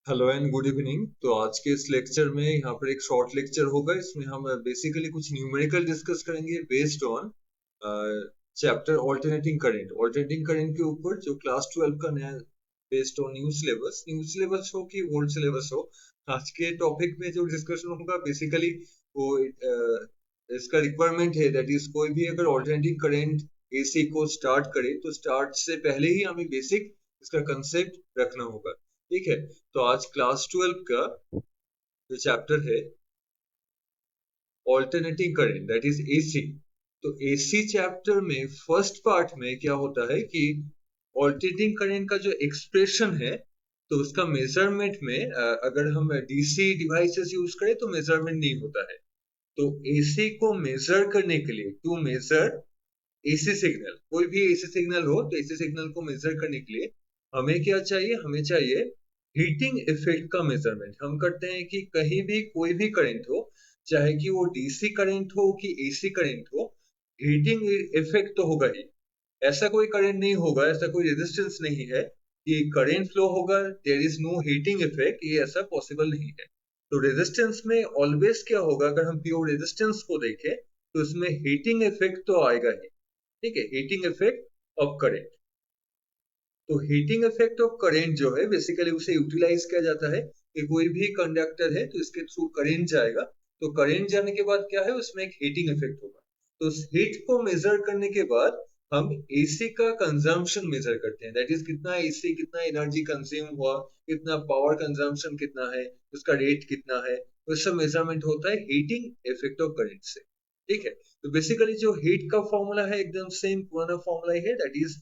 Hello and good evening. तो आज के इस लेक्चर में यहाँ पर एक शॉर्ट लेक्चर होगा। इसमें हम बेसिकली कुछ न्यूमेरिकल डिस्कस करेंगे based on chapter alternating current के ऊपर, जो क्लास 12 का नया बेस्ड ऑन न्यू सिलेबस हो कि ओल्ड सिलेबस हो। आज के टॉपिक में जो डिस्कशन होगा बेसिकली वो इसका रिक्वायरमेंट है, दैट इज कोई भी अगर ऑल्टरनेटिंग करंट एसी को स्टार्ट करे तो स्टार्ट से पहले ही हमें बेसिक इसका कंसेप्ट रखना होगा। ठीक है। तो आज क्लास 12 का जो चैप्टर है alternating current that is AC. तो एसी चैप्टर में फर्स्ट पार्ट में क्या होता है कि ऑल्टरनेटिंग करंट का जो एक्सप्रेशन है, तो उसका मेजरमेंट में अगर हम डीसी डिवाइसेस यूज करें तो मेजरमेंट नहीं होता है। तो एसी को मेजर करने के लिए, टू मेजर एसी सिग्नल, कोई भी एसी सिग्नल हो तो एसी सिग्नल को मेजर करने के लिए हमें क्या चाहिए, हमें चाहिए हीटिंग इफेक्ट का मेजरमेंट। हम करते हैं कि कहीं भी कोई भी करंट हो, चाहे कि वो डीसी करंट हो कि एसी करंट हो, हीटिंग इफेक्ट तो होगा ही। ऐसा कोई करंट नहीं होगा, ऐसा कोई रेजिस्टेंस नहीं है कि करंट फ्लो होगा, there is no heating effect, ये ऐसा पॉसिबल नहीं है। तो रेजिस्टेंस में ऑलवेज क्या होगा, अगर हम प्योर रेजिस्टेंस को देखें तो इसमें हीटिंग इफेक्ट तो आएगा ही। ठीक है, हीटिंग इफेक्ट ऑफ करंट। तो हीटिंग इफेक्ट ऑफ करंट जो है बेसिकली उसे यूटिलाइज किया जाता है कि कोई भी कंडक्टर है तो इसके थ्रू करंट जाएगा, तो करंट जाने के बाद क्या है, उसमें एक हीटिंग इफेक्ट होगा। तो उस हीट को मेजर करने के बाद हम एसी का कंजम्पशन मेजर करते हैं, दैट इज कितना एसी, कितना एनर्जी कंज्यूम हुआ, कितना पावर कंजम्पशन कितना है, उसका रेट कितना है, वो सब मेजरमेंट होता है हीटिंग इफेक्ट ऑफ करंट से। ठीक है। तो बेसिकली जो हीट का फॉर्मूला है एकदम सेम पुराना फॉर्मूला ही है, दैट इज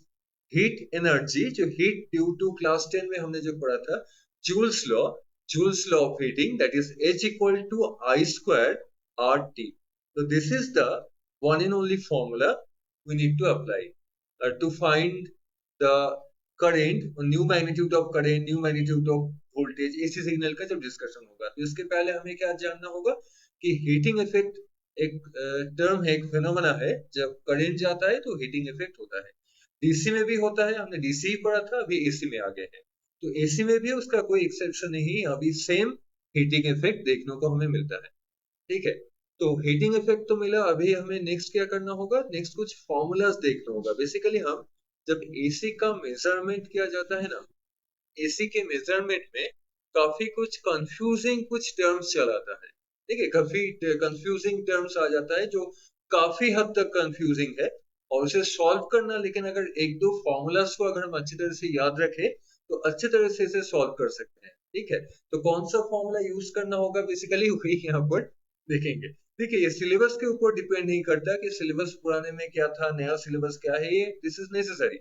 हीट एनर्जी, जो हीट ड्यू टू क्लास 10 में हमने जो पढ़ा था, Joule's law, Joule's law of heating, that is H equal to I square R T. तो this is the one and only formula we need to apply to find the current, new magnitude of current, new magnitude of voltage, AC signal का जब discussion होगा। तो इसके पहले हमें क्या जानना होगा कि हीटिंग इफेक्ट एक टर्म है, एक फिनोमेना है, जब करंट जाता है तो हीटिंग इफेक्ट होता है। डीसी में भी होता है, हमने डीसी ही पढ़ा था, अभी एसी में आ गए हैं। तो एसी में भी उसका कोई एक्सेप्शन नहीं, अभी सेम हीटिंग इफेक्ट देखने को हमें मिलता है। ठीक है। तो हीटिंग इफेक्ट तो मिला, अभी हमें नेक्स्ट क्या करना होगा, नेक्स्ट कुछ फॉर्मूलाज देखना होगा। बेसिकली हम जब एसी का मेजरमेंट किया जाता है ना, एसी के मेजरमेंट में काफी कुछ कंफ्यूजिंग कुछ टर्म्स चल आता है। ठीक है, काफी कंफ्यूजिंग टर्म्स आ जाता है जो काफी हद तक कंफ्यूजिंग है, और उसे सॉल्व करना, लेकिन अगर एक दो फॉर्मूलाज को अगर हम अच्छी तरह से याद रखें तो अच्छी तरह से इसे सॉल्व कर सकते हैं। ठीक है। तो कौन सा फॉर्मूला यूज करना होगा बेसिकली वही यहाँ पर देखेंगे। देखिए, ये सिलेबस के ऊपर डिपेंड नहीं करता कि सिलेबस पुराने में क्या था, नया सिलेबस क्या है, ये this is necessary,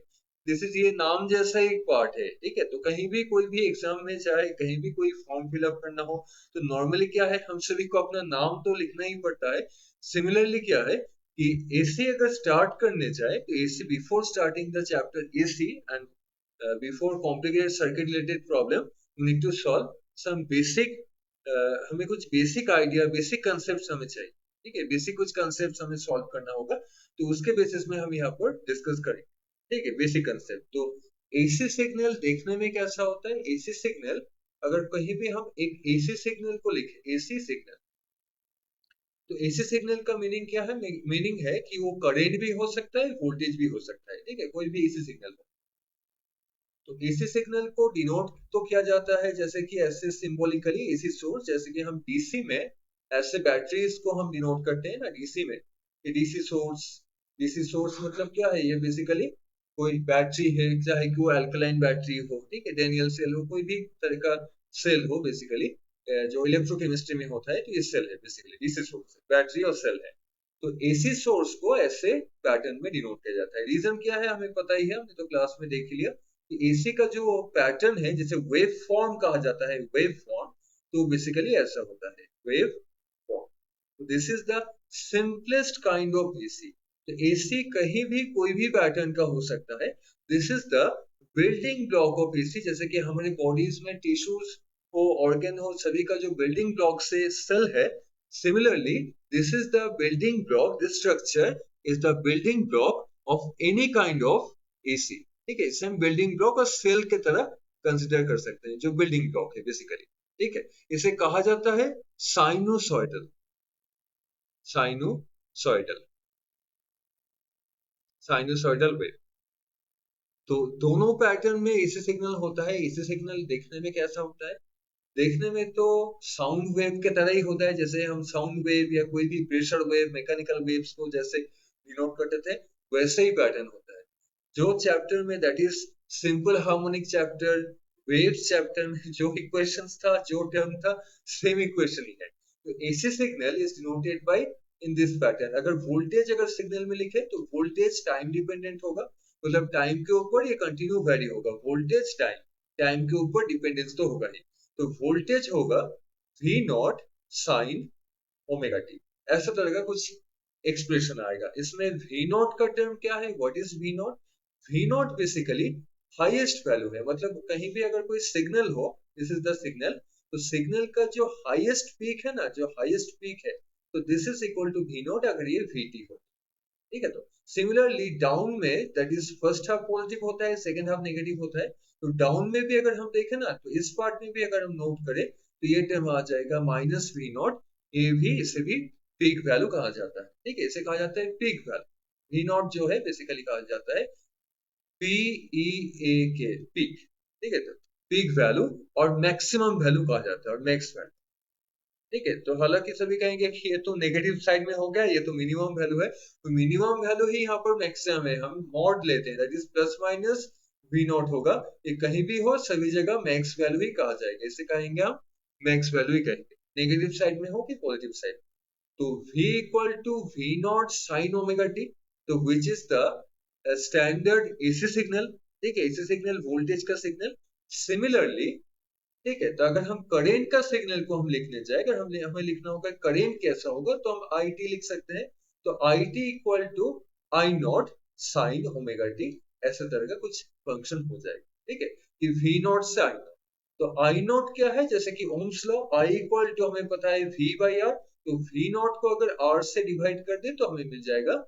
this is, ये नाम जैसा एक पार्ट है। ठीक है। तो कहीं भी कोई भी एग्जाम में, चाहे कहीं भी कोई फॉर्म फिलअप करना हो, तो नॉर्मली क्या है, हम सभी को अपना नाम तो लिखना ही पड़ता है। सिमिलरली क्या है कि एसी अगर स्टार्ट करने जाए तो AC, before starting the chapter AC and before complicated circuit related problem, you need to solve some basic, हमें कुछ बेसिक आइडिया, बेसिक कंसेप्ट हमें चाहिए। ठीक है, बेसिक कुछ कंसेप्ट हमें सॉल्व करना होगा, तो उसके बेसिस में हम यहाँ पर डिस्कस करेंगे। ठीक है, बेसिक कंसेप्ट। तो एसी सिग्नल देखने में कैसा होता है, एसी सिग्नल, अगर कहीं भी हम एक एसी सिग्नल को लिखें, एसी सिग्नल, तो एसी सिग्नल का मीनिंग क्या है, मीनिंग है कि वो करंट भी हो सकता है, वोल्टेज भी हो सकता है। ठीक है, कोई भी एसी सिग्नल हो। तो एसी सिग्नल को डिनोट तो किया जाता है जैसे कि ऐसे सिंबॉलिकली, एसी सोर्स, जैसे कि हम डीसी में ऐसे बैटरीज को हम डिनोट करते हैं ना डीसी में, कि डीसी सोर्स, डीसी सोर्स मतलब क्या है, ये बेसिकली कोई बैटरी है, चाहे कि वो अल्कलाइन बैटरी हो, ठीक है, डेनियल सेल हो, कोई भी तरह का सेल हो, बेसिकली जो इलेक्ट्रोकेमिस्ट्री में होता है, तो ये सेल है, बेसिकली डीसी सोर्स बैटरी और सेल है। तो एसी सोर्स को ऐसे पैटर्न में डिनोट किया जाता है। रीजन क्या है हमें पता ही है, हमने तो क्लास में देख लिया कि एसी का जो पैटर्न है, जिसे वेव फॉर्म कहा जाता है, वेव फॉर्म, तो बेसिकली ऐसा होता है, wave form. This is the simplest kind of AC. तो एसी कहीं भी कोई भी पैटर्न का हो सकता है। This is the building block of AC, जैसे कि हमारे बॉडीज में टिश्यूज हो, ऑर्गन हो, सभी का जो बिल्डिंग ब्लॉक से सेल है, similarly this is the building block, this structure is the building block of any kind of AC। ठीक है, सेम बिल्डिंग ब्लॉक और सेल की तरह कंसिडर कर सकते हैं, जो बिल्डिंग ब्लॉक है बेसिकली। ठीक है, इसे कहा जाता है साइनोसॉइडल, साइनोसॉइडल, साइनोसॉइडल वेव। तो दोनों पैटर्न में एसी सिग्नल होता है। एसी सिग्नल देखने में कैसा होता है? देखने में तो साउंड वेव के तरह ही होता है, जैसे हम साउंड वेव या कोई भी प्रेशर वेव, मैकेनिकल वेव्स को जैसे डिनोट करते थे, वैसे ही पैटर्न होता है। जो चैप्टर में, that is simple harmonic chapter, waves chapter में जो इक्वेशंस था, जो टर्म था, सेम इक्वेशन ही है। तो AC signal is denoted by in this pattern. अगर वोल्टेज अगर सिग्नल में लिखे तो वोल्टेज टाइम डिपेंडेंट होगा, मतलब टाइम के ऊपर ये कंटिन्यू वैरी होगा। वोल्टेज टाइम, टाइम के ऊपर डिपेंडेंस तो होगा ही। तो वोल्टेज होगा V naught sine omega T, ऐसा तरह का कुछ एक्सप्रेशन आएगा। इसमें V नॉट का टर्म क्या है? What is V not? V not basically highest value है, मतलब कहीं भी अगर कोई सिग्नल हो, दिस इज द सिग्नल, तो सिग्नल का जो हाईएस्ट पीक है ना, जो हाईएस्ट पीक है, तो this is equal to V naught अगर ये VT हो। ठीक है, तो सिमिलरली डाउन में, that is first half positive होता है, सेकंड हाफ नेगेटिव होता है। तो डाउन में भी अगर हम देखें ना, तो इस पार्ट में भी अगर हम नोट करें तो ये टर्म आ जाएगा माइनस V नॉट। ये भी, इसे भी पीक वैल्यू कहा जाता है। ठीक है, इसे कहा जाता है पीक वैल्यू। V नॉट जो है बेसिकली कहा जाता है PEAK, पीक। ठीक है, तो पीक वैल्यू और मैक्सिमम वैल्यू कहा जाता है, और मैक्स वैल्यू। ठीक है, तो हालांकि सभी कहेंगे कि ये तो नेगेटिव साइड में हो गया, ये तो मिनिमम वैल्यू है। तो मिनिमम वैल्यू ही यहाँ पर मैक्सिमम है, हम मॉड लेते हैं, that is plus minus V not होगा। ये कहीं भी हो, सभी जगह मैक्स वैल्यू ही कहा जाएगा, इसे कहेंगे हम मैक्स वैल्यू ही कहेंगे, नेगेटिव साइड में हो कि पॉजिटिव साइड। तो V equal to V naught sine omega T, तो which is the standard AC signal. ठीक है, एसी सिग्नल वोल्टेज का सिग्नल। सिमिलरली, ठीक है, तो अगर हम करेंट का सिग्नल को हम लिखने जाए, अगर हमें लिखना होगा करेंट कैसा होगा, तो हम आई टी लिख सकते हैं। तो I T equal to I naught sine omega T, ऐसे तरह का कुछ फंक्शन हो जाएगा। ठीक है, कि वी नॉट से आई नॉट। तो आई नॉट क्या है? जैसे कि Ohm's law, I equal to हमें पता है वी बाई आर, तो वी नॉट को अगर आर से डिवाइड कर दे तो हमें मिल जाएगा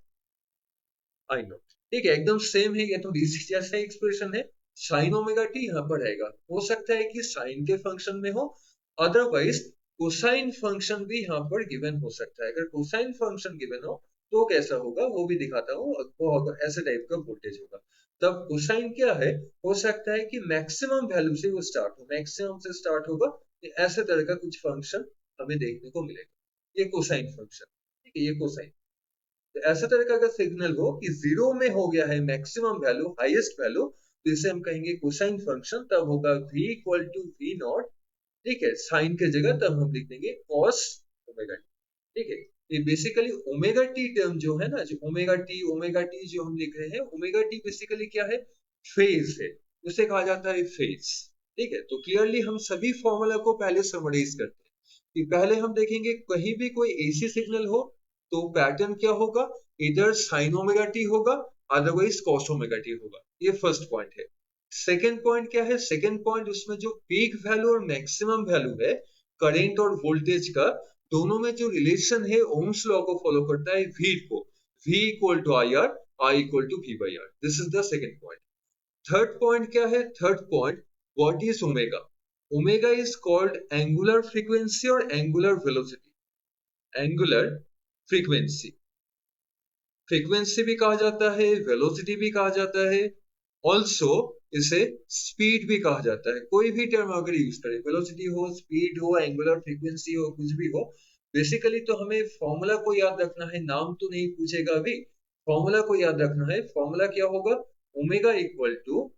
आई नॉट। ठीक है, एकदम सेम है, ये तो डीसी जैसा एक्सप्रेशन है। साइन ओमेगा टी यहाँ पर रहेगा, हो सकता है कि साइन के फंक्शन में हो, अदरवाइज कोसाइन फंक्शन भी यहाँ पर गिवन हो सकता है। अगर कोसाइन फंक्शन गिवन हो तो कैसा होगा वो भी दिखाता हूँ। वो अगर ऐसे टाइप का वोल्टेज होगा, तब कोसाइन क्या है? हो सकता है कि मैक्सिमम वैल्यू से वो स्टार्ट हो, मैक्सिमम से स्टार्ट होगा, ऐसे तरह का कुछ फंक्शन हमें देखने को मिलेगा। ये कोसाइन फंक्शन। ठीक है, ये कोसाइन। तो ऐसा तरह का अगर सिग्नल हो कि जीरो में हो गया है मैक्सिमम वैल्यू, हाईएस्ट वैल्यू, तो इसे हम कहेंगे कोसाइन फंक्शन। तब होगा v equal to V naught. ठीक है, साइन के जगह तब हम लिख देंगे cos ओमेगा टी। ठीक है, ये बेसिकली ओमेगा टी टर्म जो है ना, जो ओमेगा टी जो हम लिख रहे हैं, ओमेगा टी बेसिकली क्या है? फेज है, उसे कहा जाता है फेज। ठीक है, तो क्लियरली हम सभी फॉर्मूला को पहले समराइज करते हैं कि पहले हम देखेंगे कहीं भी कोई एसी सिग्नल हो तो पैटर्न क्या होगा? इधर साइन ओमेगा टी होगा, अदरवाइज कॉस ओमेगा टी होगा। ये फर्स्ट पॉइंट है। सेकेंड पॉइंट क्या है? सेकेंड पॉइंट, उसमें जो पीक वैल्यू और मैक्सिमम वैल्यू है करंट और वोल्टेज का, दोनों में जो रिलेशन है ओम्स लॉ को फॉलो करता है, V को, V equal to I R, I equal to V by R. This is the second point. Third point क्या है? Third point, what is omega? Omega is called angular frequency और angular velocity. Angular frequency, frequency भी कहा जाता है, velocity भी कहा जाता है, ऑल्सो इसे स्पीड भी कहा जाता है। कोई भी टर्म अगर यूज करें, वेलोसिटी हो, स्पीड हो, एंगुलर फ्रीक्वेंसी हो, कुछ भी हो, बेसिकली तो हमें फॉर्मूला को याद रखना है, नाम तो नहीं पूछेगा अभी। फॉर्मूला को याद रखना है। फॉर्मूला क्या होगा? Omega equal to,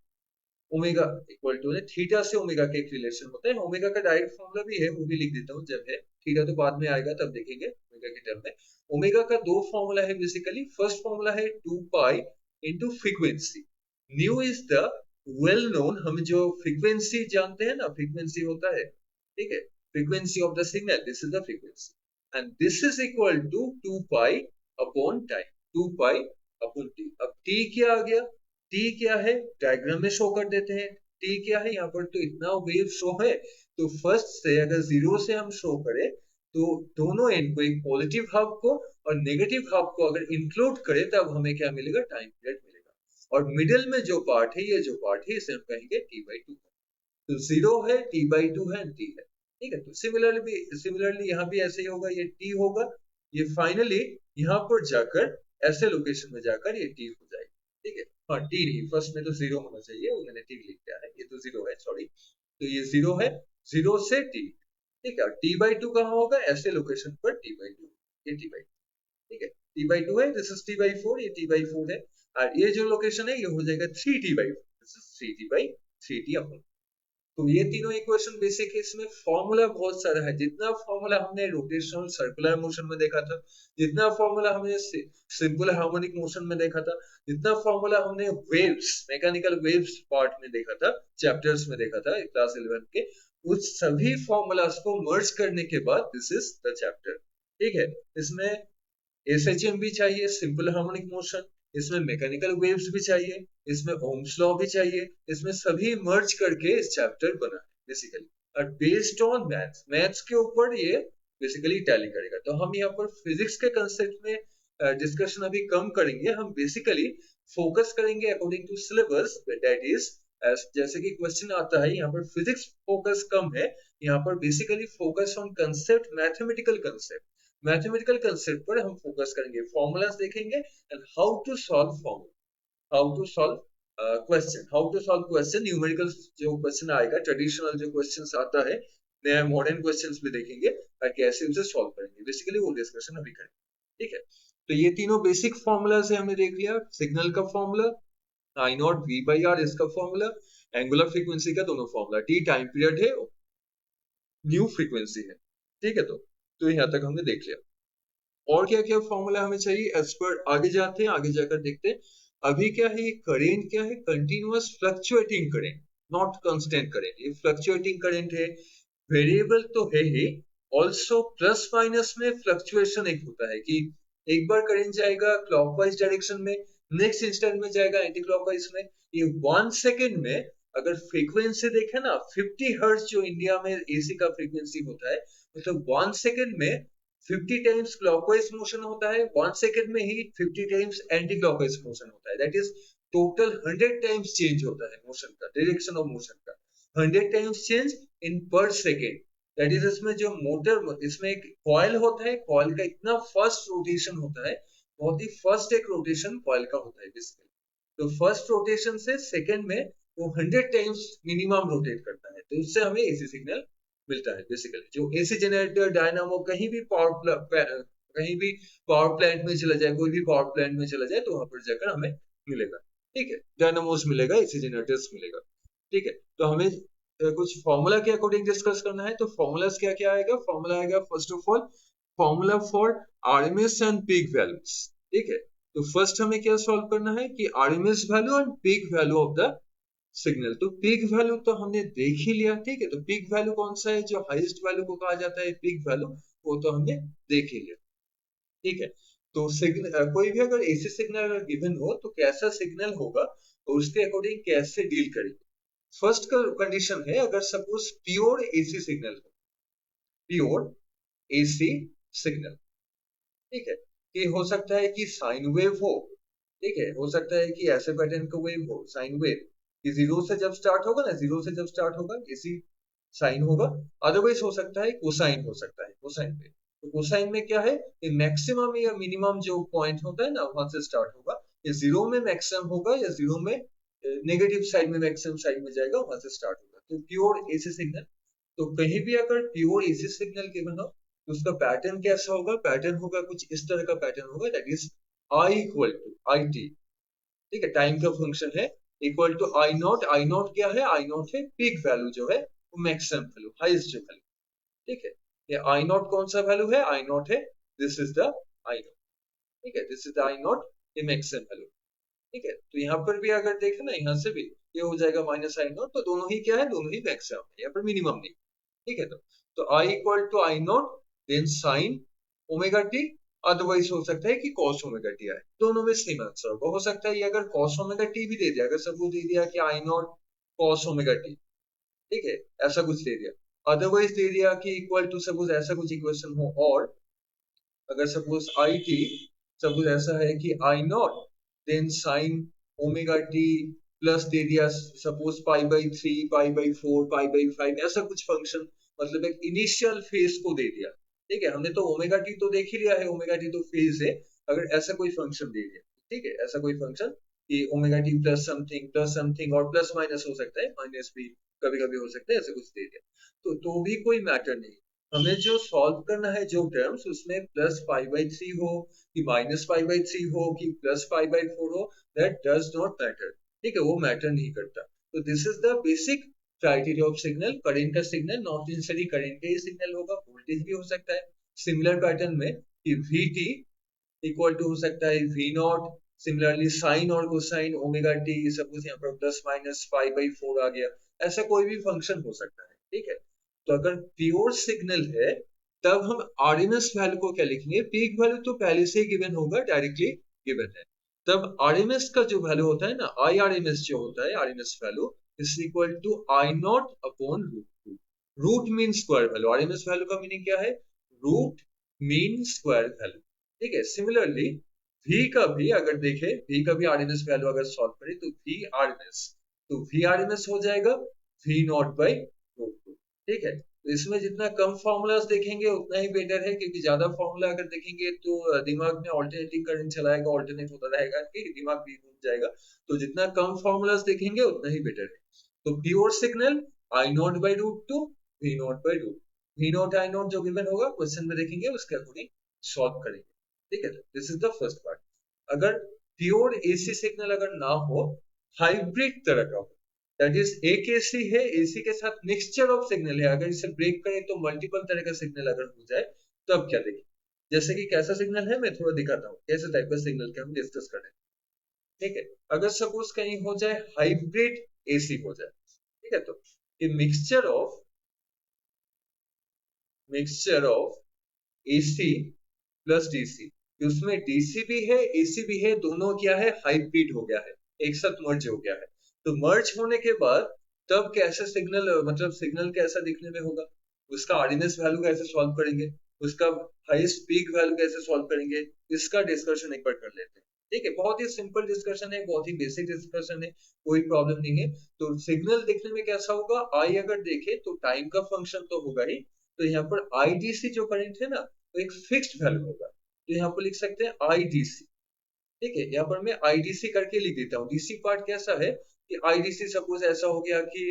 omega equal to theta से ओमेगा का एक रिलेशन होता है। ओमेगा का डायरेक्ट फॉर्मूला भी है, वो भी लिख देता हूँ जब है। थीटा तो बाद में आएगा, तब देखेंगे ओमेगा के टर्म में। ओमेगा का दो फॉर्मूला है बेसिकली। फर्स्ट फॉर्मूला है 2 पाई into frequency. New is the well known, हम जो फ्रीक्वेंसी जानते हैं ना, फ्रीक्वेंसी होता है, ठीक है, frequency of the signal, this is the frequency, and this is equal to 2 pi upon time, 2 pi upon T. अब टी क्या आ गया? टी क्या है? डायग्राम में शो कर देते हैं। टी क्या है यहाँ पर? तो इतना वेव शो है, तो फर्स्ट से अगर जीरो से हम शो करें तो दोनों एंड को, एक पॉजिटिव हाफ को और नेगेटिव हाफ को अगर इंक्लूड करें, तब हमें क्या मिलेगा? टाइम पीरियड मिलेगा। और मिडिल में जो पार्ट है, ये जो पार्ट है, इसे हम कहेंगे टी बाई टू। तो 0 है, t/2 है, t है, ठीक है। तो सिमिलरली यहाँ भी ऐसे ही होगा, ये t होगा, ये फाइनली यहाँ पर जाकर ऐसे लोकेशन में जाकर ये t हो जाएगा, ठीक है। हाँ, t नहीं, फर्स्ट में तो 0 होना चाहिए, वो मैंने t लिख दिया है, ये तो 0 है, सॉरी। तो ये 0 है, 0 से t, ठीक है। t/2 कहाँ होगा, ऐसे लोकेशन पर t/2, ये t/2, ठीक है। t/2 है, दिस इज t/4, ये t/4 है, और ये जो लोकेशन है ये हो जाएगा 3t/4, this is 3t/3t upon. तो ये तीनों इक्वेशन बेसिक है, इसमें फॉर्मूला बहुत सारा है। जितना फॉर्मूला हमने रोटेशनल सर्कुलर मोशन में देखा था, जितना फॉर्मूला हमने सिंपल हार्मोनिक मोशन में देखा था, जितना फॉर्मूला हमने वेव्स, मैकेनिकल वेव्स पार्ट में देखा था, चैप्टर्स में देखा था क्लास 11 के, उस सभी फॉर्मूलाज को मर्ज करने के बाद दिस इज द चैप्टर, ठीक है। इसमें एसएचएम भी चाहिए, सिंपल हार्मोनिक मोशन, इसमें मैकेनिकल वेव्स भी चाहिए, इसमें ओम्स लॉ भी चाहिए, इसमें सभी मर्ज करके इस चैप्टर बना है बेसिकली। और बेस्ड ऑन मैथ्स के ऊपर ये बेसिकली टैली करेगा। तो हम यहाँ पर फिजिक्स के कंसेप्ट में डिस्कशन अभी कम करेंगे, हम बेसिकली फोकस करेंगे according to syllabus, that is जैसे कि क्वेश्चन आता है, यहाँ पर फिजिक्स फोकस कम है, यहाँ पर basically focus on concept, mathematical concept पर हम फोकस करेंगे, फॉर्मूलाज देखेंगे and how to solve formula, how to solve question, numerical जो क्वेश्चन आएगा, ट्रेडिशनल जो क्वेश्चन आता है, नया मॉडर्न क्वेश्चंस भी देखेंगे और कैसे उसे सॉल्व करेंगे, बेसिकली वो डिस्कशन अभी करेंगे, ठीक है। तो ये तीनों बेसिक फॉर्मूला से हमने देख लिया, सिग्नल का formula, I not V by R इसका फॉर्मूला, एंगुलर फ्रीक्वेंसी का दोनों फॉर्मूला, T टाइम पीरियड है, न्यू फ्रीक्वेंसी है, ठीक है। तो यहाँ तक हमने देख लिया। और क्या क्या फॉर्मूला हमें चाहिए एज पर, आगे जाते हैं, आगे जाकर देखते हैं। अभी क्या है, ये करेंट क्या है, continuous fluctuating current, not constant current, ये फ्लक्चुएटिंग करेंट है, वेरिएबल तो है ही, ऑल्सो प्लस माइनस में फ्लक्चुएशन एक होता है कि एक बार करंट जाएगा क्लॉकवाइज डायरेक्शन में, नेक्स्ट इंस्टेंट में जाएगा एंटी क्लॉकवाइज में। ये 1 सेकेंड में अगर फ्रीक्वेंसी देखे ना, 50 हर्ट्ज जो इंडिया में एसी का फ्रीक्वेंसी होता है, मतलब 1 सेकेंड में 50 टाइम्स क्लॉकवाइज मोशन होता है, 1 सेकेंड में ही 50 टाइम्स एंटी क्लॉकवाइज मोशन होता है, that is total 100 times change होता है मोशन का, डायरेक्शन ऑफ मोशन का 100 टाइम्स चेंज इन पर सेकेंड, दैट इज इसमें जो मोटर, इसमें एक कॉइल होता है, कॉइल का इतना फास्ट रोटेशन होता है, बहुत ही फास्ट एक रोटेशन कॉइल का होता है बेसिकली। तो फर्स्ट रोटेशन से सेकेंड में वो 100 टाइम्स मिनिमम रोटेट करता है, तो उससे हमें एसी सिग्नल मिलता है बेसिकली। जो एसी जनरेटर, डायनामो, कहीं भी पावर प्लांट में चला जाए, कोई भी पावर प्लांट में चला जाए, तो वहां पर जाकर हमें मिलेगा, ठीक है, डायनामोस मिलेगा, एसी जनरेटर्स मिलेगा, ठीक है। तो हमें कुछ फॉर्मूला के अकॉर्डिंग डिस्कस करना है। तो फॉर्मूलाज क्या क्या आएगा, फॉर्मूला आएगा first of all formula for RMS and peak values, ठीक है। तो फर्स्ट हमें क्या सॉल्व करना है कि RMS value and peak value of the signal. तो पीक वैल्यू तो हमने देख ही लिया, ठीक है। तो पीक वैल्यू कौन सा है, जो हाईएस्ट वैल्यू को कहा जाता है पीक वैल्यू, वो तो हमने देख ही लिया, ठीक है। तो सिग्नल, कोई भी अगर एसी सिग्नल अगर गिवन हो तो कैसा सिग्नल होगा, तो उसके अकॉर्डिंग कैसे डील करेंगे। फर्स्ट का कंडीशन है, अगर सपोज प्योर एसी सिग्नल हो, प्योर एसी सिग्नल, ठीक है, कि हो सकता है कि साइन वेव हो, ठीक है, हो सकता है कि ऐसे पैटर्न का वेव हो, साइन वेव, कि जीरो से जब स्टार्ट होगा ना, जीरो से जब स्टार्ट होगा एसी साइन होगा, अदरवाइज हो सकता है कोसाइन, हो सकता है कोसाइन वेव। तो कोसाइन में क्या है, मैक्सिमम या मिनिमम जो पॉइंट होता है ना, वहां से स्टार्ट होगा, या जीरो में मैक्सिमम होगा, या जीरो में नेगेटिव साइड में मैक्सिमम साइड में जाएगा, वहां से स्टार्ट होगा। तो प्योर एसी सिग्नल, तो कहीं भी अगर प्योर एसी सिग्नल गिवन हो तो उसका पैटर्न कैसा होगा, पैटर्न होगा कुछ इस तरह का पैटर्न होगा, that is I equal to I T, ठीक है, टाइम का फंक्शन है, equal to I naught. I naught क्या है, आई नॉट है पीक वैल्यू जो है, वो मैक्सिमम वैल्यू, हाईएस्ट वैल्यू, ठीक है। ये आई नॉट कौन सा वैल्यू है, आई नॉट है, this is the I not, ठीक है, this is the I not, ये मैक्सिमम वैल्यू, ठीक है। तो यहाँ पर भी अगर देखें ना, यहाँ से भी ये हो जाएगा माइनस आई नॉट, तो दोनों ही क्या है, दोनों ही मैक्सिमम है, यहाँ पर मिनिमम नहीं, ठीक है। तो I equal to I naught then sine omega T, otherwise हो सकता है कि कॉस ओमेगा टी आए, दोनों में सेम आंसर होगा। हो सकता है ये अगर कॉस ओमेगा टी भी दे दिया, अगर सपोज दे दिया कि I not cos omega T, ठीक है, ऐसा कुछ दे दिया, अदरवाइज दे दिया कि इक्वल टू, सपोज ऐसा कुछ इक्वेशन हो, और अगर सपोज आई टी, सपोज ऐसा है कि I naught then sine omega T plus दे दिया, सपोज π/3, π/4, π/5 ऐसा कुछ फंक्शन, मतलब एक इनिशियल फेज को दे दिया। ठीक है, हमने तो ओमेगा टी तो देख ही लिया है, ओमेगा टी तो फेज है। अगर ऐसा कोई फंक्शन दे दिया, ठीक है, ऐसा कोई फंक्शन कि ओमेगा टी प्लस समथिंग और प्लस माइनस हो सकता है, माइनस भी कभी कभी हो सकता है, ऐसा कुछ दे दिया तो भी कोई मैटर नहीं। हमें जो सॉल्व करना है जो टर्म्स, उसमें प्लस π/3 हो कि माइनस π/3 हो कि प्लस π/4 हो, दैट डज नॉट मैटर। ठीक है, वो मैटर नहीं करता। तो this is the basic criteria of signal. Current का सिग्नल नॉट नेसेसरी करंट का ही सिग्नल होगा, वोल्टेज भी हो सकता है सिमिलर पैटर्न में कि वी टी इक्वल टू हो सकता है वी नॉट। सिमिलरली साइन और कोसाइन ओमेगा टी, सपोज यहाँ पर प्लस माइनस π/4 आ गया, ऐसा कोई भी फंक्शन हो सकता है। ठीक है, तो अगर प्योर सिग्नल है तब हम आरएमएस वैल्यू को क्या लिखेंगे, पीक वैल्यू तो पहले से ही गिवन होगा, डायरेक्टली गिवन है। तब आरएमएस का जो वैल्यू होता है ना, आई आरएमएस जो होता है, RMS value is equal to I naught upon root two. Root mean square value, RMS value का मीनिंग क्या है, रूट मीन स्क्वायर वैल्यू। ठीक है, सिमिलरली v का भी अगर देखें, v का भी आरएमएस वैल्यू अगर सॉल्व करें तो v आरएमएस, तो v आरएमएस हो जाएगा v naught by root two. ठीक है, तो इसमें जितना कम फॉर्मूलाज देखेंगे उतना ही बेटर है, क्योंकि ज्यादा फॉर्मूला अगर देखेंगे तो दिमाग में ऑल्टरनेटिंग करंट चलाएगा, ऑल्टरनेट होता रहेगा, ठीक, दिमाग भी घूम जाएगा। तो जितना कम फॉर्मूलाज देखेंगे उतना ही बेटर है। तो pure signal I naught by root two, V naught by root, V naught I naught जो गिवन होगा क्वेश्चन में देखेंगे, उसके अकॉर्डिंग सॉल्व करेंगे। ठीक है, this is the first part. अगर प्योर एसी सिग्नल अगर ना हो, हाइब्रिड तरह का हो, दैट इज एक एसी है, एसी के साथ मिक्सचर ऑफ सिग्नल है, अगर इसे ब्रेक करें तो मल्टीपल तरह का सिग्नल अगर हो जाए, तब क्या देखें। जैसे कि कैसा सिग्नल है मैं थोड़ा दिखाता हूँ, कैसे टाइप का सिग्नल के हम डिस्कस करें। ठीक है, अगर सपोज कहीं हो जाए हाइब्रिड एसी हो जाए, ठीक है, तो mixture of AC plus DC, उसमें डीसी भी है एसी भी है, दोनों क्या है, हाइब्रिड हो गया है, एक साथ मर्ज हो गया है। तो मर्ज होने के बाद तब कैसे सिग्नल, मतलब सिग्नल कैसा दिखने में होगा, उसका आरएमएस वैल्यू कैसे सॉल्व करेंगे, उसका हाईएस्ट पीक वैल्यू कैसे सॉल्व करेंगे, इसका डिस्कशन एक बार कर लेते हैं। ठीक है, बहुत ही सिंपल डिस्कशन है, बहुत ही बेसिक डिस्कशन है, कोई प्रॉब्लम नहीं है। तो सिग्नल देखने में कैसा होगा, आई अगर देखे तो टाइम का फंक्शन तो होगा ही, तो यहाँ पर आईडीसी जो करंट है ना, तो एक फिक्स्ड वैल्यू होगा, तो यहाँ पर लिख सकते हैं आईडीसी। ठीक है, यहाँ पर मैं आईडीसी करके लिख देता हूँ। डीसी पार्ट कैसा है कि आईडीसी सपोज ऐसा हो गया कि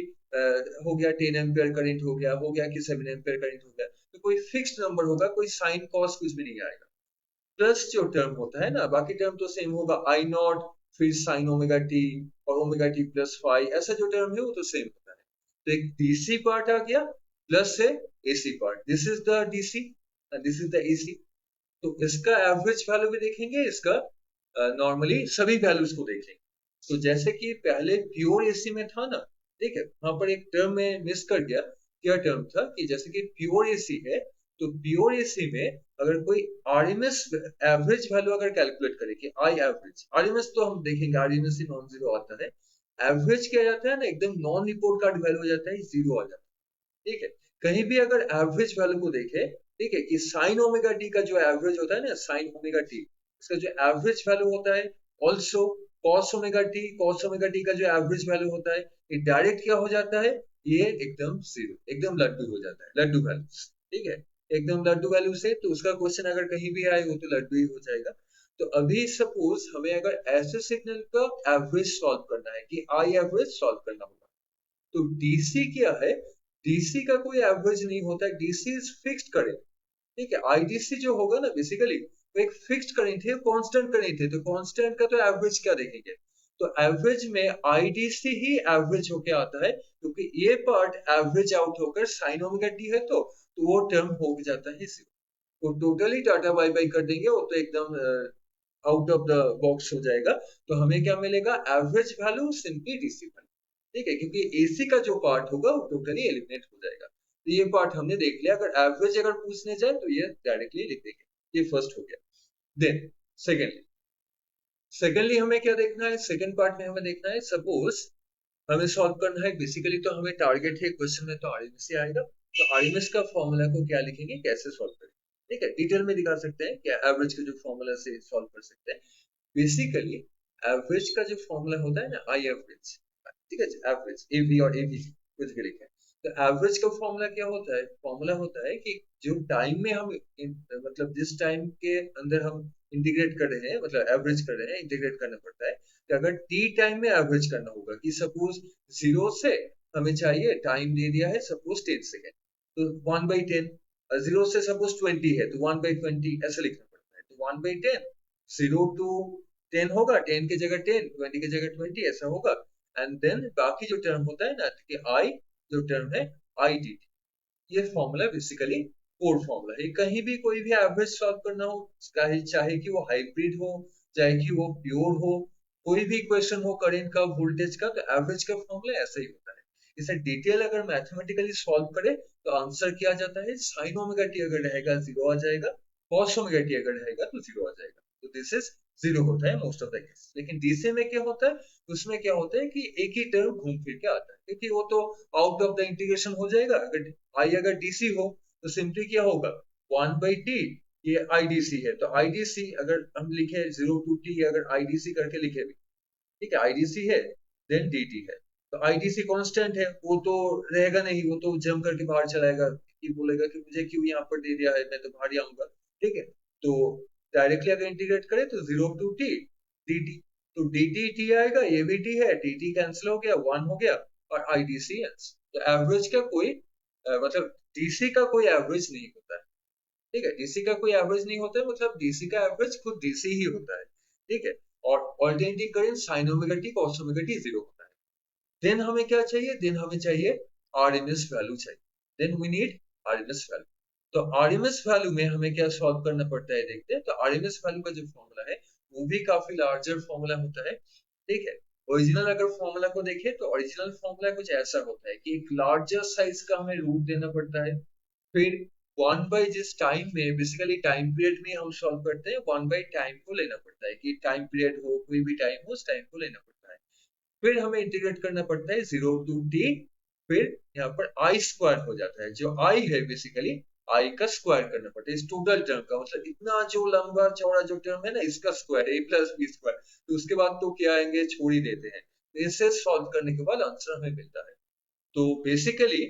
हो गया 10 एम्पियर करंट हो गया कि 7 एम्पियर करंट हो गया, तो कोई फिक्स्ड नंबर होगा, कोई साइन कॉस कुछ भी नहीं आएगा। प्लस जो टर्म होता है ना, बाकी टर्म तो सेम होगा, आई नॉट फिर साइन ओमेगा टी और ओमेगा टी प्लस फाइव, ऐसा जो टर्म है वो तो सेम होता है। तो एक डीसी पार्ट आ गया, प्लस है AC part, this is the DC and this is the AC. तो इसका एवरेज वैल्यू भी देखेंगे, इसका नॉर्मली सभी वैल्यूज को देखेंगे। तो जैसे कि पहले प्योर एसी में था ना, ठीक है, वहां पर एक टर्म में मिस कर गया, क्या टर्म था कि जैसे कि प्योर एसी है, तो प्योर एसी में अगर कोई आरएमएस एवरेज वैल्यू अगर कैलकुलेट करे कि आई एवरेज, आरएमएस तो हम देखेंगे आरएमएस ही नॉन जीरो आता है, एवरेज क्या जाता है ना, एकदम नॉन रिपोर्ट कार्ड वैल्यू हो जाता है, जीरो आ जाता है। ठीक है, कहीं भी अगर एवरेज वैल्यू को देखे, ठीक है, कि साइन ओमेगा टी का जो एवरेज होता है ना, साइन ओमेगा टी, इसका जो एवरेज वैल्यू होता है, ऑल्सो कॉस ओमेगा टी का जो एवरेज वैल्यू होता है, ये डायरेक्ट क्या हो जाता है, ये एकदम जीरो, एकदम लड्डू हो जाता है, लड्डू वैल्यू। ठीक है, एकदम लड्डू वैल्यू से, तो उसका क्वेश्चन अगर कहीं भी आए वो तो लड्डू ही हो जाएगा। तो अभी सपोज हमें अगर ऐसे सिग्नल का एवरेज सॉल्व करना है कि आई एवरेज सॉल्व करना होगा, तो डीसी क्या है, डीसी का कोई एवरेज नहीं होता है, डीसी इज फिक्स्ड करंट। ठीक है, आईडीसी जो होगा ना बेसिकली वो एक फिक्स्ड करंट है, कांस्टेंट करंट है, तो कांस्टेंट का तो एवरेज क्या देखेंगे, तो एवरेज में आईडीसी ही एवरेज होके आता है, क्योंकि ये पार्ट एवरेज आउट होकर साइन ओमेगा टी है, तो वो टर्म हो जाता है जीरो। तो टोटली टाटा बाय बाय कर देंगे, वो तो एकदम आउट ऑफ द बॉक्स हो जाएगा। तो हमें क्या मिलेगा, average value simply DC value. ठीक है, क्योंकि एसी का जो पार्ट होगा वो टोटली एलिमिनेट हो जाएगा। तो ये पार्ट हमने देख लिया, अगर एवरेज अगर पूछने जाए तो ये डायरेक्टली लिख देंगे, ये फर्स्ट हो गया। देन सेकेंडली हमें क्या देखना है, सेकेंड पार्ट में हमें देखना है, सपोज हमें सॉल्व करना है, बेसिकली तो हमें टारगेट है क्वेश्चन में, तो आरएमएस से आएगा, तो आरएमएस का फॉर्मूला को क्या लिखेंगे, कैसे सॉल्व करेंगे। ठीक है, डिटेल में दिखा सकते हैं क्या एवरेज का जो फॉर्मूला से सॉल्व कर सकते हैं। बेसिकली एवरेज का जो फॉर्मूला होता है ना, आई एवरेज, ठीक है, एवरेज एवी और एवी कुछ भी लिखे। तो एवरेज का फॉर्मूला क्या होता है? फॉर्मूला होता है कि जो टाइम में हम मतलब जिस टाइम के अंदर हम इंटीग्रेट कर रहे हैं, मतलब एवरेज कर रहे हैं, इंटीग्रेट करना पड़ता है कि अगर टी टाइम में एवरेज करना होगा कि सपोज 0 से हमें चाहिए, टाइम दे दिया है सपोज 10 सेकेंड, तो 1/10, 0 से सपोज 20 है तो 1/20 ऐसे लिखना पड़ता है, तो 1/10, 0 to 10 होगा, 10 की जगह 10, 20 की जगह 20 ऐसा होगा। एंड देन बाकी जो टर्म होता है ना कि आई, जो टर्म है आई डी टी, ये फॉर्मूला बेसिकली कोर फॉर्मूला है। कहीं भी कोई भी एवरेज सॉल्व करना हो, चाहे चाहे कि वो हाइब्रिड हो, चाहे कि वो प्योर हो, कोई भी इक्वेशन हो करंट का, वोल्टेज का, तो एवरेज का फॉर्मूला ऐसा ही होता है। इसे डिटेल अगर मैथमेटिकली सॉल्व करे तो आंसर क्या आ जाता है, साइन ओमेगा टी अगर रहेगा 0 आ जाएगा, कॉस ओमेगा टी अगर रहेगा तो 0 आ जाएगा। तो दिस इज 0 होता है मोस्ट ऑफ द केस। लेकिन डीसी में क्या होता है, उसमें क्या होता है कि एक ही टर्म घूम फिर के आता है, क्योंकि वो तो आउट ऑफ द इंटीग्रेशन हो जाएगा। अगर आई अगर डीसी हो तो सिंपली क्या होगा, 1/t, ये आईडीसी है तो आईडीसी अगर हम लिखे 0 to t, अगर आईडीसी करके लिखे भी, ठीक है, आईडीसी है, देन डीटी है। तो आईडीसी कांस्टेंट है, वो तो रहेगा नहीं, वो तो जम करके बाहर चलाएगा, कि बोलेगा कि मुझे क्यों यहाँ पर दे दिया है, मैं तो बाहर ही आऊंगा। ठीक है, तो डायरेक्टली अगर इंटीग्रेट करें तो 0 to t dt, तो dt t आएगा, ये भी t है, dt कैंसिल हो गया, 1 हो गया, और आईडीसी आंसर। तो एवरेज का कोई मतलब डीसी का कोई एवरेज नहीं होता है। ठीक है, डीसी का कोई एवरेज नहीं होता है, मतलब डीसी का एवरेज खुद डीसी ही होता है। ठीक है, और alternating current sign omega T cos omega T 0 होता है। देन हमें क्या चाहिए, देन हमें चाहिए आरएमएस वैल्यू चाहिए, then we need RMS value. तो आरएमएस वैल्यू में हमें क्या सॉल्व करना पड़ता है, देखते हैं। तो आरएमएस वैल्यू का जो फॉर्मूला है वो भी काफी लार्जर फॉर्मूला होता है। ठीक है, ओरिजिनल अगर फॉर्मूला को देखें तो ओरिजिनल फॉर्मूला कुछ ऐसा होता है कि एक लार्जर साइज का हमें रूट देना पड़ता है, फिर 1 बाय जिस टाइम में, बेसिकली टाइम पीरियड में हम सॉल्व करते हैं, 1 बाय टाइम को लेना पड़ता है, कि टाइम पीरियड हो, कोई भी टाइम हो, उस टाइम को लेना पड़ता है। फिर हमें इंटीग्रेट करना पड़ता है 0 to t, फिर यहाँ पर आई स्क्वायर हो जाता है, जो आई है बेसिकली आई का स्क्वायर करना पड़ता है इस टोटल टर्म का, मतलब इतना जो लंबा चौड़ा जो टर्म है ना, इसका square a plus B square. तो उसके बाद तो क्या आएंगे, छोड़ ही देते हैं। तो इसे सॉल्व करने के बाद आंसर हमें मिलता है। तो बेसिकली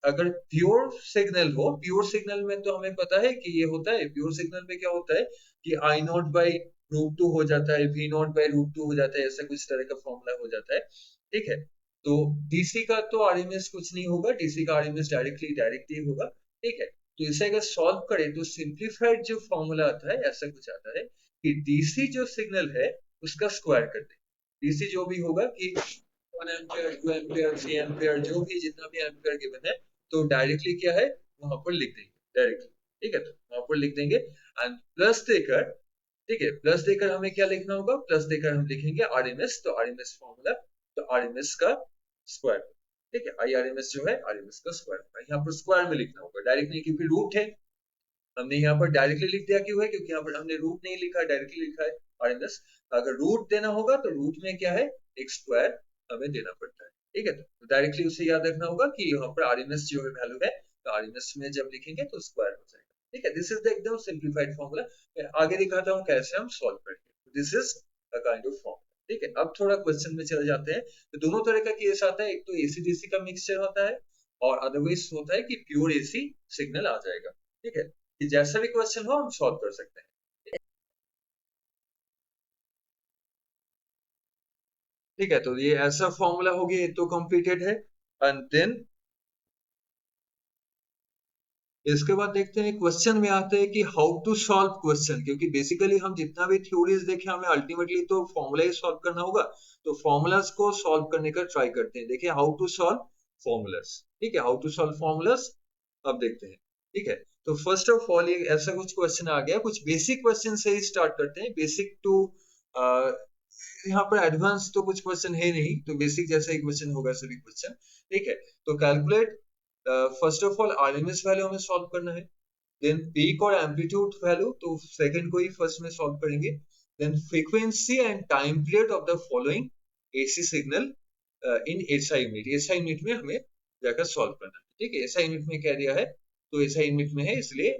अगर प्योर सिग्नल हो, प्योर सिग्नल में तो हमें पता है कि ये होता है, प्योर सिग्नल में क्या होता है कि I0/√2 हो जाता है, V0/√2 हो जाता है, ऐसा कुछ तरह का फॉर्मूला हो जाता है। ठीक है, तो डीसी का तो आरएमएस कुछ नहीं होगा, डीसी का आरएमएस डायरेक्टली होगा। ठीक है, तो इसे अगर सॉल्व करें तो सिंप्लीफाइड जो फॉर्मूला आता है ऐसा कुछ आता है कि डीसी जो सिग्नल है उसका स्क्वायर कर दे। डीसी जो भी होगा कि 1 एम्पियर, 2 एम्पियर, 3 एम्पियर, जो भी जितना भी एम्पियर गिवन है, तो डायरेक्टली क्या है वहां पर लिख देंगे डायरेक्टली। ठीक है, तो वहां पर लिख देंगे एंड प्लस देकर, ठीक है, प्लस देकर हमें क्या लिखना होगा, प्लस देकर हम लिखेंगे आरएमएस, तो आरएमएस फॉर्मूला, तो आरएमएस का स्क्वायर। ठीक है, आई आरएमएस जो है आरएमएस का स्क्वायर, यहाँ पर स्क्वायर में लिखना होगा, डायरेक्ट नहीं, क्योंकि रूट है। हमने यहाँ पर डायरेक्टली लिख दिया, क्यों है, क्योंकि यहाँ पर हमने रूट नहीं लिखा, डायरेक्टली लिखा है आरएमएस। अगर रूट देना होगा तो रूट में क्या है, एक स्क्वायर हमें देना पड़ता है। ठीक है, तो डायरेक्टली उसे याद रखना होगा कि यहाँ पर आरएमएस जो है वैल्यू है, तो आरएमएस में जब लिखेंगे तो स्क्वायर हो जाएगा। ठीक है, दिस इज द एकदम सिंप्लीफाइड फॉर्मूला। मैं आगे दिखाता हूँ कैसे हम सॉल्व करेंगे। This is a kind of formula. ठीक है, अब थोड़ा क्वेश्चन में चले जाते हैं। तो दोनों तरह का केस आता है, एक तो एसी डीसी का मिक्सचर होता है, और अदरवाइज होता है कि प्योर एसी सिग्नल आ जाएगा। ठीक है, कि जैसा भी क्वेश्चन हो हम सॉल्व कर सकते हैं। ठीक है, तो ये ऐसा फॉर्मूला हो गया, ये तो कंप्लीटेड है। एंड देन इसके बाद देखते हैं, क्वेश्चन में आते हैं कि हाउ टू सॉल्व क्वेश्चन, क्योंकि बेसिकली हम जितना भी थ्योरीज देखें, हमें अल्टीमेटली तो फॉर्मूला ही सॉल्व करना होगा। तो फॉर्मूलाज को सॉल्व करने का ट्राई करते हैं। देखिए हाउ टू सॉल्व फॉर्मूलाज। ठीक है, हाउ टू सॉल्व फॉर्मूलाज अब देखते हैं। ठीक है, तो फर्स्ट ऑफ ऑल ये ऐसा कुछ क्वेश्चन आ गया, कुछ बेसिक क्वेश्चन से ही स्टार्ट करते हैं। बेसिक टू यहाँ पर एडवांस तो कुछ क्वेश्चन है नहीं, तो बेसिक जैसा ही क्वेश्चन होगा सभी क्वेश्चन। ठीक है, तो calculate, first of all RMS value हमें सॉल्व करना है, देन पीक और एम्पलीट्यूड वैल्यू, तो सेकंड को ही फर्स्ट में सॉल्व करेंगे। Then frequency and time period of the following AC signal in SI unit, SI unit में हमें जाकर सॉल्व करना है। ठीक है, एसआई यूनिट में क्या दिया है, तो एसआई यूनिट में है, इसलिए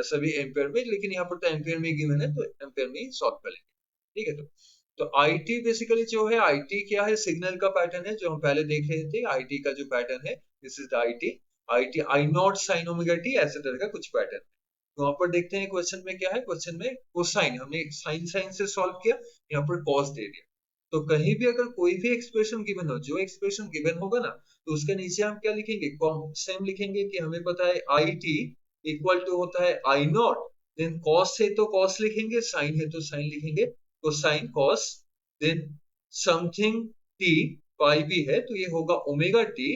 सभी एम्पेयर में, लेकिन यहाँ पर तो एम्पेयर में गिवन है तो एम्पेयर में ही सॉल्व कर लेंगे। ठीक है, तो तो IT बेसिकली जो है, IT क्या है, सिग्नल का पैटर्न है जो हम पहले देख रहे थे। IT का जो पैटर्न है, this is the IT I naught sine omega T, ऐसे तरह का कुछ पैटर्न। तो वहां पर देखते हैं क्वेश्चन में क्या है। क्वेश्चन में कोसाइन हमने साइन साइन से सॉल्व किया, यहाँ पर कॉस दे दिया। तो कहीं भी अगर कोई भी एक्सप्रेशन गिवन हो, जो एक्सप्रेशन गिवन होगा ना, तो उसके नीचे हम क्या लिखेंगे, सेम लिखेंगे कि हमें पता है IT इक्वल टू होता है आई नॉट, देन कॉस है तो कॉस लिखेंगे, साइन है तो साइन लिखेंगे, तो sine cos, then something T, pi भी है तो ये होगा ओमेगा टी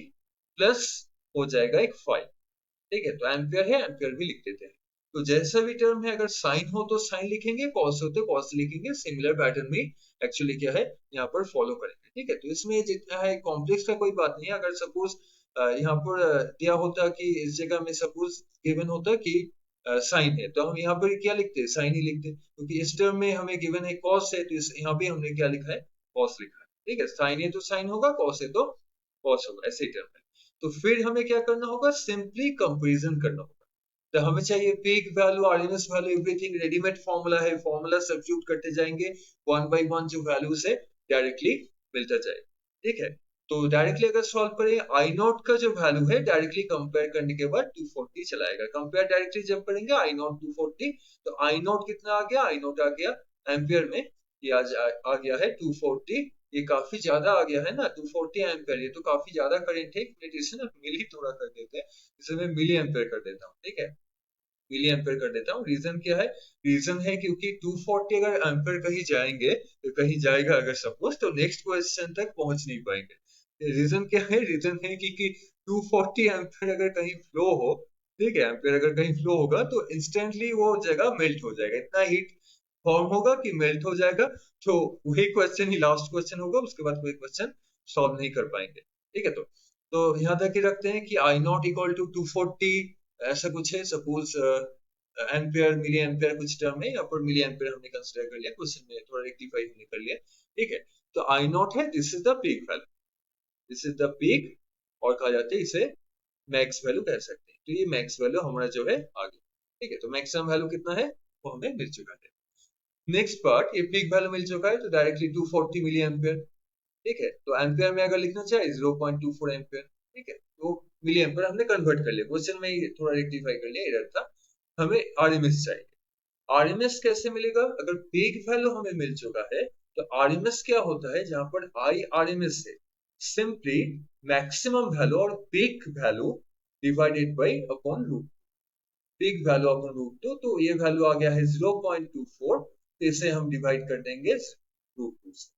प्लस हो जाएगा एक फाई। ठीक है, तो एम्पियर है, एम्पियर भी लिख देते हैं। तो जैसा भी टर्म है, अगर साइन हो तो साइन लिखेंगे, कॉस हो तो कॉस लिखेंगे। सिमिलर पैटर्न भी एक्चुअली क्या है यहाँ पर फॉलो करेंगे। ठीक है, तो इसमें जितना है कॉम्प्लेक्स का कोई बात नहीं है। अगर सपोज यहाँ पर दिया होता कि इस जगह में सपोज गिवन होता कि साइन है, तो हम यहाँ पर क्या लिखते, साइन ही लिखते, क्योंकि इस टर्म में हमें गिवन है कॉस है, तो यहाँ पे हमने क्या लिखा है, कॉस लिखा है। ठीक है, साइन है तो साइन होगा, कॉस है तो कॉस होगा, ऐसे ही टर्म है। तो फिर हमें क्या करना होगा, सिंपली कंपेरिजन करना होगा। तो हमें चाहिए peak value, RMS value, everything readymade formula है, फॉर्मूला सब्स्टिट्यूट करते जाएंगे, वन बाय वन जो वैल्यूज है डायरेक्टली मिलता जाएगा। ठीक है, तो डायरेक्टली अगर सॉल्व करें, आई नॉट का जो वैल्यू है डायरेक्टली कंपेयर करने के बाद 240 चलाएगा। कंपेयर डायरेक्टली जब करेंगे आई नॉट 240, तो आई नॉट कितना आ गया, आई नॉट आ गया एम्पियर में, ये आ गया है 240। ये काफी ज्यादा आ गया है ना 240 एम्पियर, ये तो काफी ज्यादा करंट है। इसे ना मिली थोड़ा कर देते हैं, इसे मैं मिली एम्पियर कर देता हूँ। ठीक है, मिली एम्पेयर कर देता हूँ। रीजन क्या है, रीजन है क्योंकि 240 अगर एम्पेयर कहीं जाएंगे, तो कहीं जाएगा अगर सपोज, तो नेक्स्ट क्वेश्चन तक पहुंच नहीं पाएंगे। रीजन क्या है, रीजन है कि 240 एम्पेयर अगर कहीं फ्लो हो, ठीक है, एम्पेयर अगर कहीं फ्लो होगा तो इंस्टेंटली वो जगह मेल्ट हो जाएगा, इतना हीट फॉर्म होगा कि मेल्ट हो जाएगा। तो वही क्वेश्चन ही लास्ट क्वेश्चन होगा, उसके बाद कोई क्वेश्चन सॉल्व नहीं कर पाएंगे। ठीक है, तो यहाँ तक ही रखते हैं कि आई नॉट इक्वल टू 240, ऐसा कुछ है। सपोज एम्पियर मिली एम्पियर कुछ टर्म है, यहाँ पर मिली एम्पियर हमने कंसिडर कर लिया, क्वेश्चन में थोड़ा रेक्टिफाई हमने कर लिया। ठीक है, तो आई नॉट है, this is the peak value, this is the peak, और कहा जाता है इसे मैक्स वैल्यू कह सकते हैं। तो ये मैक्स वैल्यू हमारा जो है आ गया। ठीक है, तो मैक्सिमम वैल्यू कितना है वो हमें मिल चुका है। नेक्स्ट पार्ट, ये पीक वैल्यू मिल चुका है तो डायरेक्टली 240 मिली एम्पियर। ठीक है, तो एम्पियर में अगर लिखना चाहे 0.24 एम्पियर। ठीक है, तो मिली एम्पियर हमने कन्वर्ट कर लिया, क्वेश्चन में ही थोड़ा रेक्टिफाई कर लिया, एरर था। हमें आरएमएस चाहिए। आरएमएस कैसे मिलेगा, अगर पीक वैल्यू हमें मिल चुका है, तो आरएमएस क्या होता है, जहां पर आई आरएमएस है, सिंपली मैक्सिमम वैल्यू और peak value divided by upon root, peak value upon root two, तो ये वैल्यू आ गया है 0.24, तो इसे हम डिवाइड कर देंगे रूट टू से।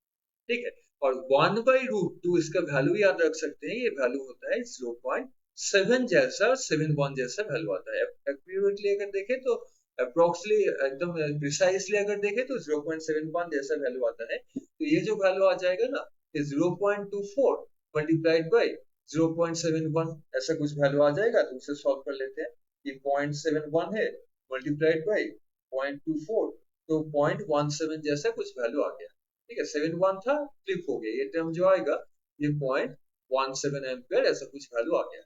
ठीक है, और 1/√2 इसका वैल्यू याद रख सकते हैं, ये वैल्यू होता है 0.7 जैसा, 71 जैसा वैल्यू आता है। एक्यूरेटली अगर देखें तो अप्रोक्सीमेटली एकदम प्रिसाइसली अगर देखें तो 0.71 जैसा वैल्यू आता है। तो ये जो वैल्यू आ जाएगा ना, ये 0.24 मल्टीप्लाइड बाई 0.71 ऐसा कुछ वैल्यू आ जाएगा। तो उसे सॉल्व कर लेते हैं। ये 0.71 है मल्टीप्लाइड बाई 0.24, तो 0.17 जैसा कुछ वैल्यू आ गया। ठीक है, 71 था, फ्लिप हो गया, ये टर्म जो आएगा ये 0.17 एम्पियर ऐसा कुछ वैल्यू आ गया।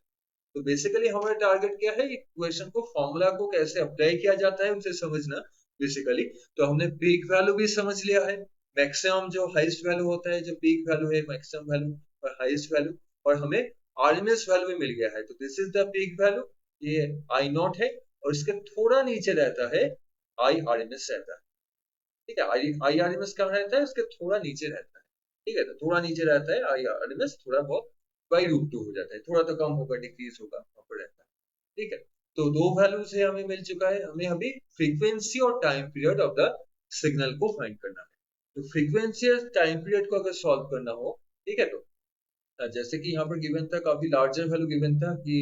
तो बेसिकली हमारा टारगेट क्या है, इक्वेशन को, फॉर्मूला को कैसे अप्लाई किया जाता है उसे समझना बेसिकली। तो हमने पीक वैल्यू भी समझ लिया है, मैक्सिमम जो हाईएस्ट वैल्यू होता है, जो पीक वैल्यू है, मैक्सिमम वैल्यू और हाईएस्ट वैल्यू, और हमें आरएमएस वैल्यू भी मिल गया है। तो this is the peak value, ये आई नॉट है, और इसके थोड़ा नीचे रहता है आई आरएमएस रहता है। ठीक है, आई आरएमएस कहाँ रहता है, उसके थोड़ा नीचे रहता है। ठीक है, तो थोड़ा नीचे रहता है आई आरएमएस, थोड़ा बहुत बाई√2 हो जाता है, थोड़ा तो कम होगा, डिक्रीज होगा, वहां पर रहता है। ठीक है, तो दो वैल्यूज है हमें मिल चुका है। हमें अभी फ्रीक्वेंसी और time period of the signal को फाइंड करना है। तो फ्रीक्वेंसी और टाइम पीरियड को अगर सॉल्व करना हो, ठीक है, तो जैसे कि यहाँ पर गिवन था, काफी लार्जर वैल्यू गिवन था कि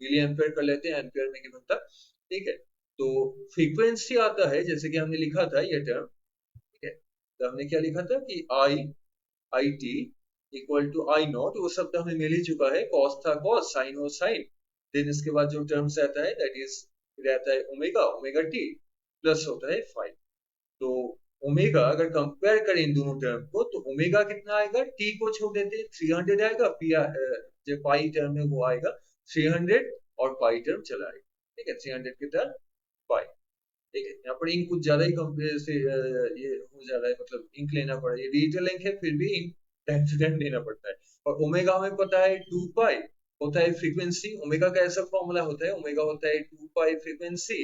मिली एम्पियर कर लेते हैं, एम्पियर में गिवन था। ठीक है, तो फ्रीक्वेंसी आता है, जैसे कि हमने लिखा था ये टर्म। ठीक है, तो हमने क्या लिखा था कि I T equal to I naught, वो सब तो हमें मिल ही चुका है, कॉस था कॉस, साइन हो साइन, देन इसके बाद जो टर्म्स रहता है दैट इज रहता है ओमेगा, ओमेगा टी प्लस होता है फाइव। तो ओमेगा अगर कंपेयर करें इन दोनों टर्म को, तो ओमेगा कितना आएगा, टी को छोड़ देते हैं 300 आएगा, पी जो पाई टर्म है वो आएगा 300, और पाई टर्म चला आएगा। ठीक है, 300 की टर्म पाई। ठीक है, यहाँ पर इंक कुछ ज्यादा ही कंपेयर से ये हो जा रहा है, मतलब इंक लेना पड़ा, ये डिजिटल इंक है फिर भी इंक टाइम टू टाइम लेना पड़ता है। और ओमेगा हमें पता है 2 पाई होता है फ्रीक्वेंसी, ओमेगा का ऐसा फॉर्मूला होता है, ओमेगा होता है 2 पाई फ्रीक्वेंसी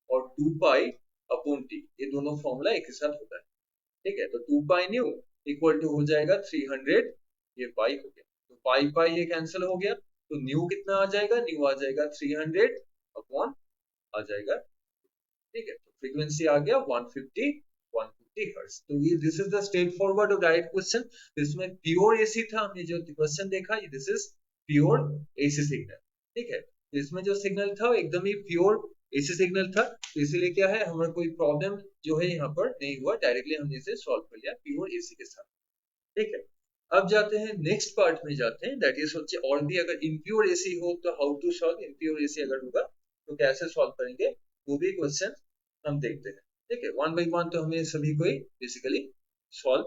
और 2 पाई अपॉन टी, ये दोनों फॉर्मूला एक ही साथ होता है। ठीक है, तो 2 पाई न्यू इक्वल टू हो जाएगा 300, ये पाई हो गया, तो पाई पाई ये कैंसिल हो गया, तो न्यू कितना आ जाएगा, न्यू आ जाएगा 300 अपॉन आ जाएगा, ठीक है, तो फ्रीक्वेंसी आ गया 150 हर्ट्ज। तो ये this is the straight forward और डायरेक्ट क्वेश्चन। इसमें प्योर एसी था, हमने जो क्वेश्चन देखा, this is pure AC signal. ठीक है, तो इसमें जो सिग्नल था एकदम ही प्योर एसी सिग्नल था, तो इसीलिए क्या है, हमारा कोई प्रॉब्लम जो है यहाँ पर नहीं हुआ, डायरेक्टली हमने इसे सॉल्व कर लिया प्योर एसी के साथ। ठीक है, अब जाते हैं नेक्स्ट पार्ट में जाते हैं, दैट इज सोचिए और भी अगर इम्प्योर एसी हो तो how to solve, impure AC अगर होगा तो कैसे सॉल्व करेंगे, वो भी क्वेश्चन हम देखते हैं। ठीक है, वन बाई वन तो हमें सभी को ही बेसिकली सॉल्व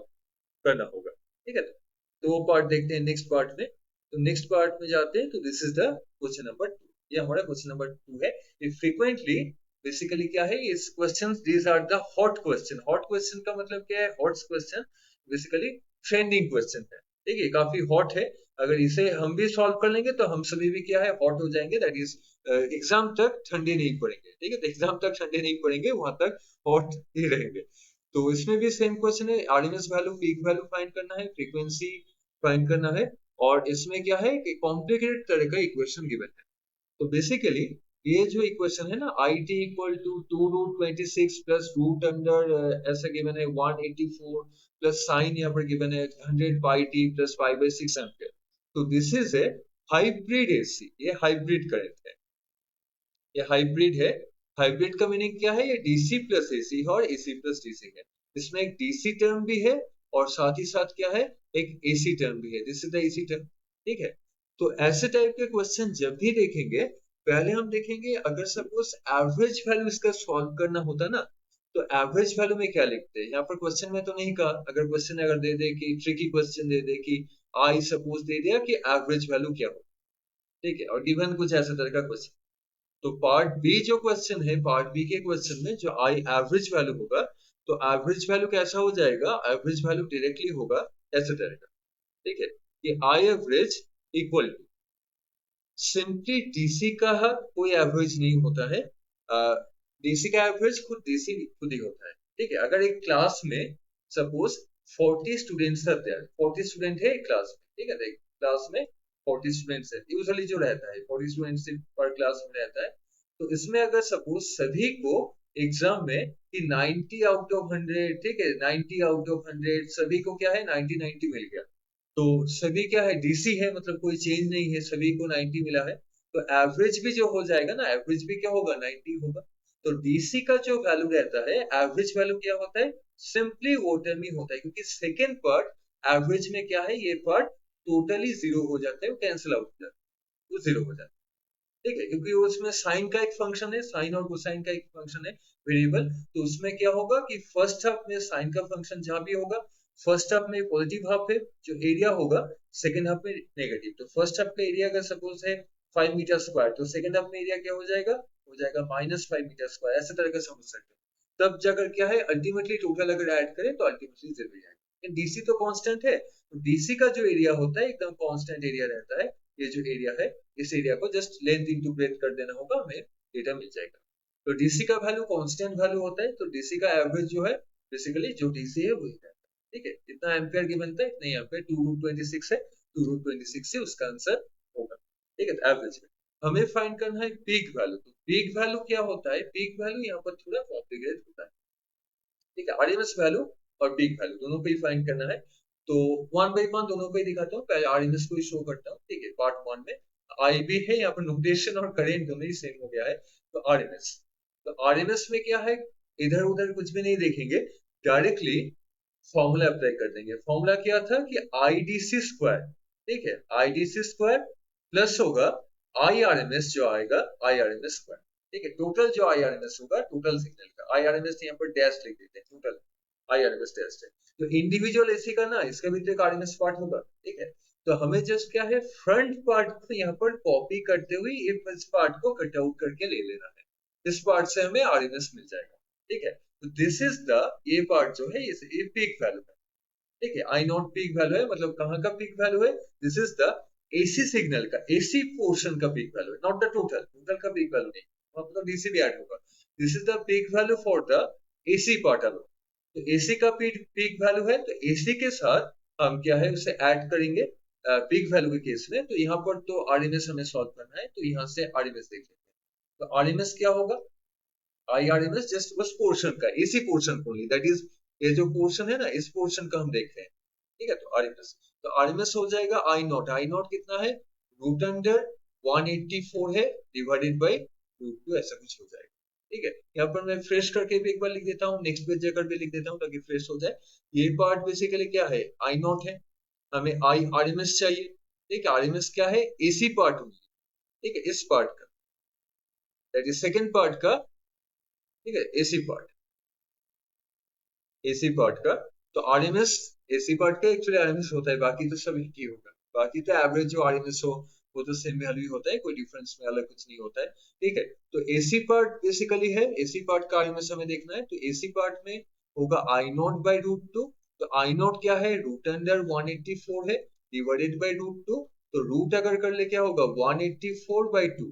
करना होगा। ठीक है, तो वो पार्ट देखते हैं नेक्स्ट पार्ट में। तो नेक्स्ट पार्ट में जाते हैं, तो this is the question number 2, ये हमारा क्वेश्चन नंबर 2 है। ये फ्रीक्वेंटली बेसिकली क्या है, इस question these are the hot question. Hot question का मतलब क्या है, hot question basically trending question है। ठीक है, काफी हॉट है, अगर इसे हम भी सॉल्व कर लेंगे तो हम सभी भी क्या है, हॉट हो जाएंगे, दैट इज एग्जाम तक ठंडे नहीं पड़ेंगे। ठीक है, तो एग्जाम तक ठंडे नहीं पड़ेंगे, वहां तक हॉट ही रहेंगे। तो इसमें भी सेम क्वेश्चन है, RMS value peak value find करना है, फ्रीक्वेंसी फाइंड करना है, और इसमें क्या है कि कॉम्प्लिकेटेड तरह का इक्वेशन गिवन है। तो बेसिकली ये जो इक्वेशन है ना, I T equal to 2√26 plus root under ऐसा गिवन है 184 प्लस साइन यहाँ पर गिवन है 100 पाई टी प्लस 5/6 एम्पियर। तो this is a hybrid AC, ये हाइब्रिड करंट है, ये हाइब्रिड है। हाइब्रिड का मीनिंग क्या है, ये डीसी प्लस एसी है और एसी प्लस डीसी है। इसमें एक डीसी टर्म भी है और साथ ही साथ क्या है, एक एसी टर्म भी है, this is the AC term. ठीक है, तो ऐसे टाइप के क्वेश्चन जब भी देखेंगे, पहले हम देखेंगे अगर सपोज एवरेज वैल्यू इसका सॉल्व करना होता ना, तो एवरेज वैल्यू में क्या लिखते हैं, यहाँ पर क्वेश्चन में तो नहीं कहा, अगर क्वेश्चन अगर दे दे कि ट्रिकी क्वेश्चन दे दे कि आई सपोज दे दिया कि एवरेज वैल्यू क्या हो, ठीक है, और गिवन कुछ ऐसे तरह का क्वेश्चन, तो पार्ट बी जो क्वेश्चन है, पार्ट बी के क्वेश्चन में जो आई एवरेज वैल्यू होगा, तो एवरेज वैल्यू कैसा हो जाएगा, एवरेज वैल्यू डायरेक्टली होगा ऐसे रहेगा। ठीक है, कि I average equal to simply DC का कोई एवरेज नहीं होता है, डीसी का एवरेज खुद डीसी खुद ही होता है। ठीक है, अगर एक क्लास में सपोज 40 स्टूडेंट्स रहते हैं, 40 स्टूडेंट है एक क्लास में, ठीक है, तो क्लास में 40 स्टूडेंट्स है यूजुअली जो रहता है, 40 स्टूडेंट्स पर क्लास में रहता है। तो इसमें अगर सपोज सभी को एग्जाम में कि 90 आउट ऑफ 100, ठीक है, 90 आउट ऑफ 100 सभी को क्या है 90 मिल गया, तो सभी क्या है डीसी है, मतलब कोई चेंज नहीं है, सभी को 90 मिला है, तो एवरेज भी जो हो जाएगा ना, एवरेज भी क्या होगा 90 होगा। तो डीसी का जो वैल्यू रहता है, एवरेज वैल्यू क्या होता है, सिंपली वो टर्म ही होता है, क्योंकि सेकेंड पार्ट एवरेज में क्या है, ये पार्ट टोटली जीरो हो जाता है, वो कैंसिल आउट हो जाता है, वो जीरो हो जाता है। ठीक है, क्योंकि वो उसमें साइन का एक फंक्शन है, साइन और कोसाइन का एक फंक्शन है वेरिएबल, तो उसमें क्या होगा कि फर्स्ट हाफ में साइन का फंक्शन जहां भी होगा, फर्स्ट हाफ में पॉजिटिव हाफ है जो एरिया होगा, सेकंड हाफ में नेगेटिव। तो फर्स्ट हाफ का एरिया अगर सपोज है 5 मीटर स्क्वायर, तो सेकंड हाफ में एरिया क्या हो जाएगा -5 मीटर स्क्वायर, ऐसे तरह का समझ सकते हो। तब जाकर क्या है, अल्टीमेटली टोटल अगर ऐड करें तो अल्टीमेटली जीरो ही आएगा। डीसी तो कांस्टेंट है, तो डीसी का जो एरिया होता है एकदम कांस्टेंट एरिया रहता है, ये जो एरिया है, इस एरिया को जस्ट लेंथ इनटू ब्रेथ कर देना होगा, हमें डेटा मिल जाएगा। तो डीसी का वैल्यू कांस्टेंट वैल्यू होता है, तो डीसी का एवरेज जो है बेसिकली जो डीसी है वही रहता है। ठीक है, इतना एम्पियर गिवन था, इतना ही एम्पियर 2√26 है, 2√26 से उसका आंसर होगा। ठीक है, तो एवरेज में हमें फाइंड करना है पीक वैल्यू। तो पीक वैल्यू क्या होता है, पीक वैल्यू यहाँ पर थोड़ा कॉम्प्लिकेटेड होता है। ठीक है, आरएमएस वैल्यू और पीक वैल्यू दोनों को ही फाइंड करना है। तो वन बाई वन दोनों को ही दिखाता हूँ, पहले आरएमएस को ही शो करता हूँ। ठीक है, पार्ट वन में आई भी है, यहाँ पर नोटेशन और करेंट दोनों ही सेम हो गया है। तो आरएमएस, तो आरएमएस में क्या है, इधर उधर कुछ भी नहीं देखेंगे, डायरेक्टली फॉर्मूला अप्लाई कर देंगे। फॉर्मूला क्या था कि आईडीसी स्क्वायर, ठीक है, आईडीसी स्क्वायर प्लस होगा आई आर एम एस जो आएगा, I R M S square. ठीक है, टोटल जो आई आर एम एस होगा, टोटल सिग्नल का आई आर एम एस यहाँ पर डैश लिख देते हैं, total I R M S dash है। तो इंडिविजुअल एसी का ना, इसका भी तो एक आरएमएस पार्ट होगा। ठीक है, तो हमें जस्ट क्या है, फ्रंट पार्ट को यहाँ पर कॉपी करते हुए इस पार्ट को कट आउट करके ले लेना है, इस पार्ट से हमें आरएमएस मिल जाएगा। ठीक है। तो दिस इज द, ये पार्ट जो है ये पीक वैल्यू है, ठीक है। आई नॉट पीक वैल्यू है, मतलब कहाँ का पीक वैल्यू है, this is the AC signal का, एसी पोर्शन का पीक वैल्यू है, नॉट द टोटल, टोटल का पीक वैल्यू नहीं, मतलब डीसी भी ऐड होगा। This is the peak value for the AC part alone. तो एसी का पीक वैल्यू है, तो एसी के साथ हम क्या है उसे ऐड करेंगे पीक वैल्यू के केस में। तो यहाँ पर तो आरएमएस हमें सॉल्व करना है, तो यहाँ से आरएमएस देख लेते हैं। तो आरएमएस क्या होगा, I R M S just बस पोर्शन का, इसी पोर्शन को, दैट इज ये जो पोर्शन है ना, इस पोर्शन का हम देख रहे हैं, ठीक है। तो आरएमएस, तो आरएमएस हो जाएगा आई नॉट कितना है, रूट अंडर 184 है डिवाइडेड बाय रूट 2, ऐसा कुछ हो जाएगा, ठीक है। यहाँ पर मैं फ्रेश करके भी एक बार लिख देता हूँ, नेक्स्ट पेज जाकर भी लिख देता हूँ ताकि फ्रेश हो जाए। ये पार्ट बेसिकली क्या है, आई नॉट है, हमें आई आरएमएस चाहिए, ठीक है। आरएमएस क्या है, एसी पार्ट होगी, ठीक है, इस पार्ट का, दैट इज सेकेंड पार्ट का, ठीक है, एसी पार्ट, एसी पार्ट का। तो आरएमएस एसी पार्ट का एक्चुअली आरएमएस होता है, बाकी तो सब एक ही होगा, बाकी तो एवरेज जो आरएमएस हो वो तो सेम वैल्यू ही होता है, कोई डिफरेंस में अलग कुछ नहीं होता है, ठीक है। तो एसी पार्ट बेसिकली है, एसी पार्ट का आरएमएस हमें देखना है, तो एसी पार्ट में होगा आई नॉट बाई रूट टू। तो आई नॉट क्या है, रूट अंडर 184 है डिवाइडेड बाई रूट टू। तो रूट अगर कर ले क्या होगा 184/2,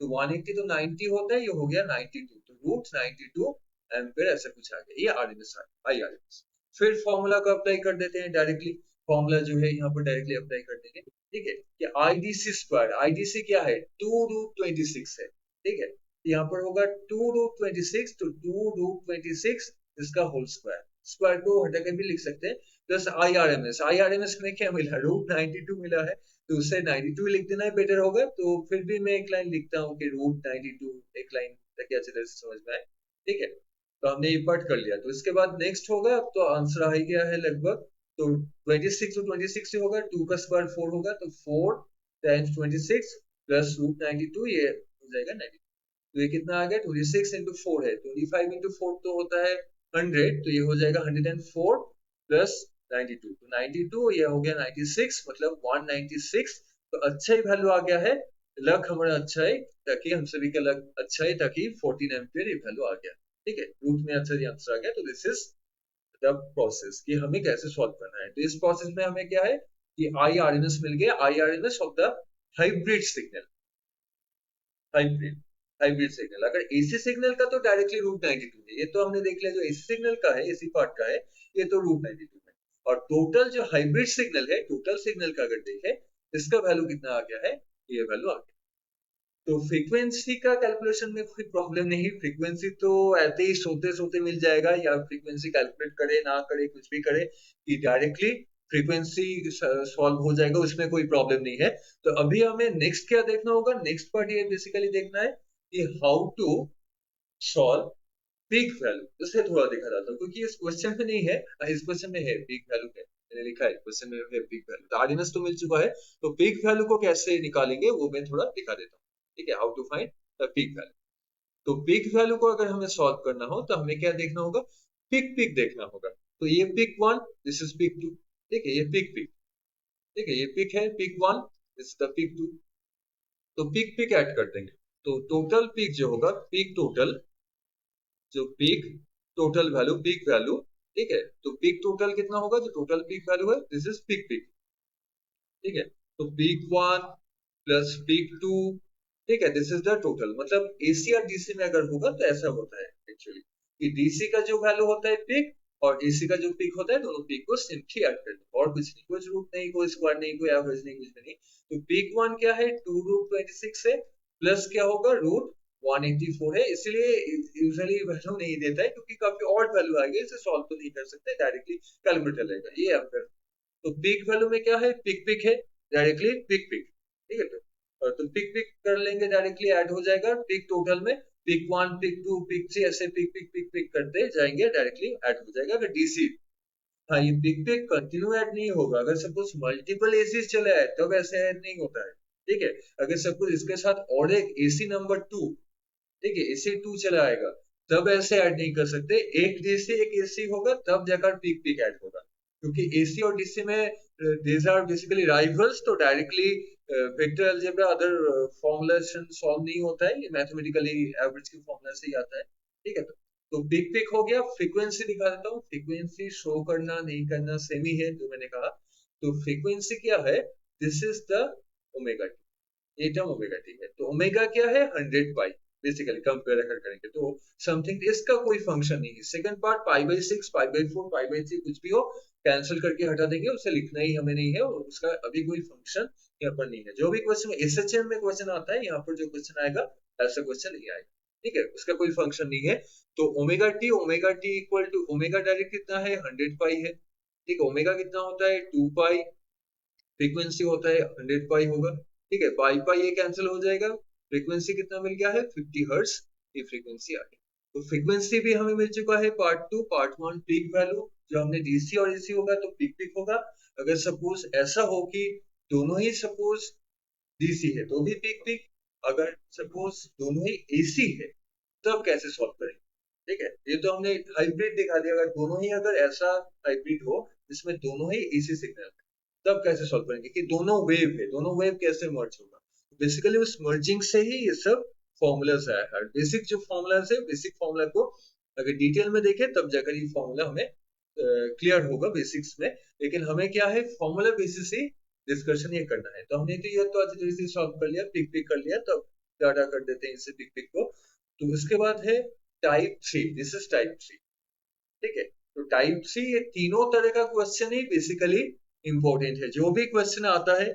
तो 180 तो 90 होता है, ये हो गया 92, तो रूट 92 एम्पियर ऐसा कुछ आ गया, ये आरएमएस आई आरएमएस। फिर फॉर्मूला को अप्लाई कर देते हैं डायरेक्टली, फॉर्मूला जो है यहाँ पर डायरेक्टली अप्लाई कर देंगे, ठीक है। कि आईडीसी स्क्वायर, आईडीसी क्या है 2√26 है, ठीक है। यहाँ पर होगा 2√26, तो 2√26 इसका होल स्क्वायर, स्क्वायर को हटा के भी लिख सकते हैं, प्लस आईआरएमएस, आईआरएमएस में क्या मिला, √92 मिला है, तो उससे 92 लिख देना बेटर होगा। तो फिर भी मैं एक लाइन लिखता हूँ कि √92, एक लाइन ताकि अच्छी तरह से समझ में आए, ठीक है। तो हमने ये पार्ट कर लिया, तो इसके बाद नेक्स्ट होगा, अब तो आंसर आ ही गया है लगभग। तो 26, तो 26 से होगा 2 का स्क्वायर 4 होगा, तो 4 टाइम्स 26 प्लस √92, ये हो जाएगा 92। तो ये कितना आ गया, 26 इंटू 4 है, 25 इंटू 4 तो होता है 100, तो ये हो जाएगा 104 प्लस 92, तो 92 ये हो गया 96, मतलब 196। तो अच्छा ही वैल्यू आ गया है, लक हमारा अच्छा है, ताकि हम सभी का लक अच्छा है, ताकि 14 एम्पियर ये वैल्यू आ गया, ठीक है। रूट में अच्छा आंसर आ गया। तो दिस इज द प्रोसेस कि हमें कैसे सॉल्व करना है। तो इस प्रोसेस में हमें क्या है कि आई आरएमएस मिल गया, I RMS of the hybrid signal, hybrid hybrid signal. अगर एसी सिग्नल का तो डायरेक्टली √92 है, ये तो हमने देख लिया, जो एसी सिग्नल का है, एसी पार्ट का है, ये तो √92 है। और टोटल जो हाइब्रिड सिग्नल है, टोटल सिग्नल का अगर देखें, इसका वैल्यू कितना आ गया है, ये वैल्यू आ गया। तो फ्रीक्वेंसी का कैलकुलेशन में कोई प्रॉब्लम नहीं, फ्रीक्वेंसी तो ऐसे ही सोते सोते मिल जाएगा, या फ्रीक्वेंसी कैलकुलेट करे ना करे कुछ भी करे, कि डायरेक्टली फ्रीक्वेंसी सॉल्व हो जाएगा, उसमें कोई प्रॉब्लम नहीं है। तो अभी हमें नेक्स्ट क्या देखना होगा, नेक्स्ट पार्ट ये बेसिकली देखना है कि how to solve peak value. उसे थोड़ा दिखा रहा था, क्योंकि इस क्वेश्चन में नहीं है, इस क्वेश्चन में है पीक वैल्यू है, मैंने लिखा है क्वेश्चन में है पीक वैल्यू, तो आरएमएस तो मिल चुका है, तो पीक वैल्यू को कैसे निकालेंगे वो मैं थोड़ा दिखा देता हूँ, ठीक है। How to find the peak value. तो पीक वैल्यू को अगर हमें सॉल्व करना हो तो हमें क्या देखना होगा, पीक पीक देखना होगा। तो ये पीक 1, दिस इज पीक 2, ठीक है, ये पीक पीक, ठीक है, ये पीक है peak 1, this is the peak 2। तो पीक पीक ऐड कर देंगे, तो टोटल पीक जो होगा, पीक टोटल, जो peak total value, peak value, ठीक है। तो पीक टोटल कितना होगा, जो टोटल पीक वैल्यू है, दिस इज पीक पीक, ठीक है। तो पीक 1 प्लस पीक 2, ठीक है, दिस इज द टोटल। मतलब एसी और डीसी में अगर होगा तो ऐसा होता है एक्चुअली, कि डीसी का जो वैल्यू होता है पीक, और एसी का जो पीक होता है, दोनों पीक को सिंपली ऐड कर दो, और कुछ नहीं, कुछ रूट नहीं, कोई स्क्वायर नहीं, कोई एवरेज नहीं, कुछ भी नहीं। तो पीक 1 क्या है, 2√26 है, प्लस क्या होगा, √184 है, इसलिए यूजुअली वैल्यू नहीं देता है, क्योंकि काफी ऑड वैल्यू आएगी, इसे सॉल्व तो नहीं कर सकते, डायरेक्टली कैलकुलेटर लेगा, ये आप कर। तो पीक वैल्यू में क्या है, पिक पिक है, डायरेक्टली पिक पिक, ठीक है। तो पिक पिक कर लेंगे, डायरेक्टली ऐड हो जाएगा पिक टोटल में, पिक 1 पिक 2 पिक 3, ऐसे पिक पिक पिक पिक करते जाएंगे, डायरेक्टली ऐड हो जाएगा। अगर डीसी, हाँ, ये पिक पिक कंटिन्यू ऐड नहीं होगा, अगर सपोज मल्टीपल एसीज चले आए तब ऐसे ऐड नहीं होता है, ठीक है। अगर सपोज इसके साथ और एक एसी नंबर 2, ठीक है, एसी 2 चला आएगा, तब ऐसे ऐड नहीं कर सकते, एक डीसी एक एसी होगा तब जाकर पीक पीक ऐड होगा, क्योंकि एसी और डीसी में दीज आर बेसिकली राइवल्स, तो directly vector algebra other formulation solve नहीं होता है, ये मैथमेटिकली एवरेज के फॉर्मूला से ही आता है, ठीक है। तो पिक पिक हो गया। फ्रीक्वेंसी दिखा देता हूँ, फ्रीक्वेंसी शो करना नहीं करना सेम ही है जो मैंने कहा। तो फ्रीक्वेंसी क्या है, this is the omega T, ये टर्म ओमेगा टी है। तो ओमेगा क्या है, 100 पाई, बेसिकली कंपेयर अगर करेंगे तो समथिंग, इसका कोई फंक्शन नहीं है। Second part pi by 6 pi by 4 pi by 3 कुछ भी हो कैंसिल करके हटा देंगे, उसे लिखना ही हमें नहीं है और उसका अभी कोई फंक्शन यहाँ पर नहीं है। जो भी क्वेश्चन एसएचएम में क्वेश्चन आता है यहाँ पर जो क्वेश्चन आएगा ऐसा क्वेश्चन नहीं आएगा, ठीक है, उसका कोई फंक्शन नहीं है। तो omega T equal to omega direct कितना है, 100 पाई है, ठीक है। ओमेगा कितना होता है, 2 पाई, फ्रीक्वेंसी होता है 100 पाई होगा, ठीक है। पाई पाई ये कैंसिल हो जाएगा, फ्रीक्वेंसी कितना मिल गया है, 50 हर्ट्ज, ये फ्रीक्वेंसी आ गई। तो फ्रीक्वेंसी भी हमें मिल चुका है। पार्ट 2, पार्ट 1 पीक वैल्यू, जो हमने डीसी और एसी होगा तो पीक पीक होगा। अगर सपोज ऐसा हो कि दोनों ही सपोज डीसी है तो भी पीक पीक, अगर सपोज दोनों ही एसी है तब कैसे सॉल्व करेंगे, ठीक है। ये तो हमने हाइब्रिड दिखा दिया, अगर दोनों ही अगर ऐसा हाइब्रिड हो जिसमें दोनों ही एसी सिग्नल है तब कैसे सॉल्व करेंगे, कि दोनों वेव है, दोनों वेव कैसे मर्ज होगा। बेसिकली उस मर्जिंग से ही ये सब फॉर्मूलाज आया है। बेसिक जो फॉर्मूलाज है, बेसिक फॉर्मूला को अगर डिटेल में देखें तब जाकर ये फॉर्मूला हमें क्लियर होगा बेसिक्स में। लेकिन हमें क्या है, फॉर्मूला बेसिस से डिस्कशन ये करना है। तो हमने तो ये तो आज जैसे सॉल्व कर लिया, पिक पिक कर लिया, तब डाटा कर देते हैं इससे पिक पिक को। तो उसके बाद है टाइप 3, दिस इज टाइप 3, ठीक है। तो टाइप 3 ये तीनों तरह का क्वेश्चन ही बेसिकली इंपॉर्टेंट है। जो भी क्वेश्चन आता है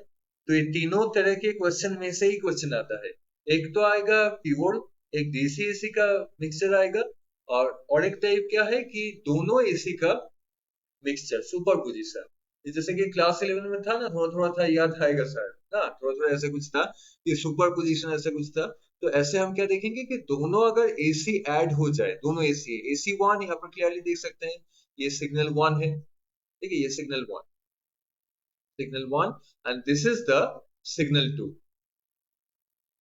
तो ये तीनों तरह के क्वेश्चन में से ही क्वेश्चन आता है। एक तो आएगा प्योर, एक डीसी एसी का मिक्सचर आएगा, और एक टाइप क्या है कि दोनों एसी का मिक्सचर, सुपर पोजिशन। जैसे कि क्लास 11 में था ना, थोड़ा थोड़ा था, याद आएगा सर ना, थोड़ा थोड़ा ऐसे कुछ था कि सुपर पोजिशन ऐसे कुछ था। तो ऐसे हम क्या देखेंगे कि दोनों अगर एसी ऐड हो जाए, दोनों एसी है, एसी वन यहाँ पर क्लियरली देख सकते हैं, ये सिग्नल वन है, ठीक है, ये signal one, signal one, and this is the signal two,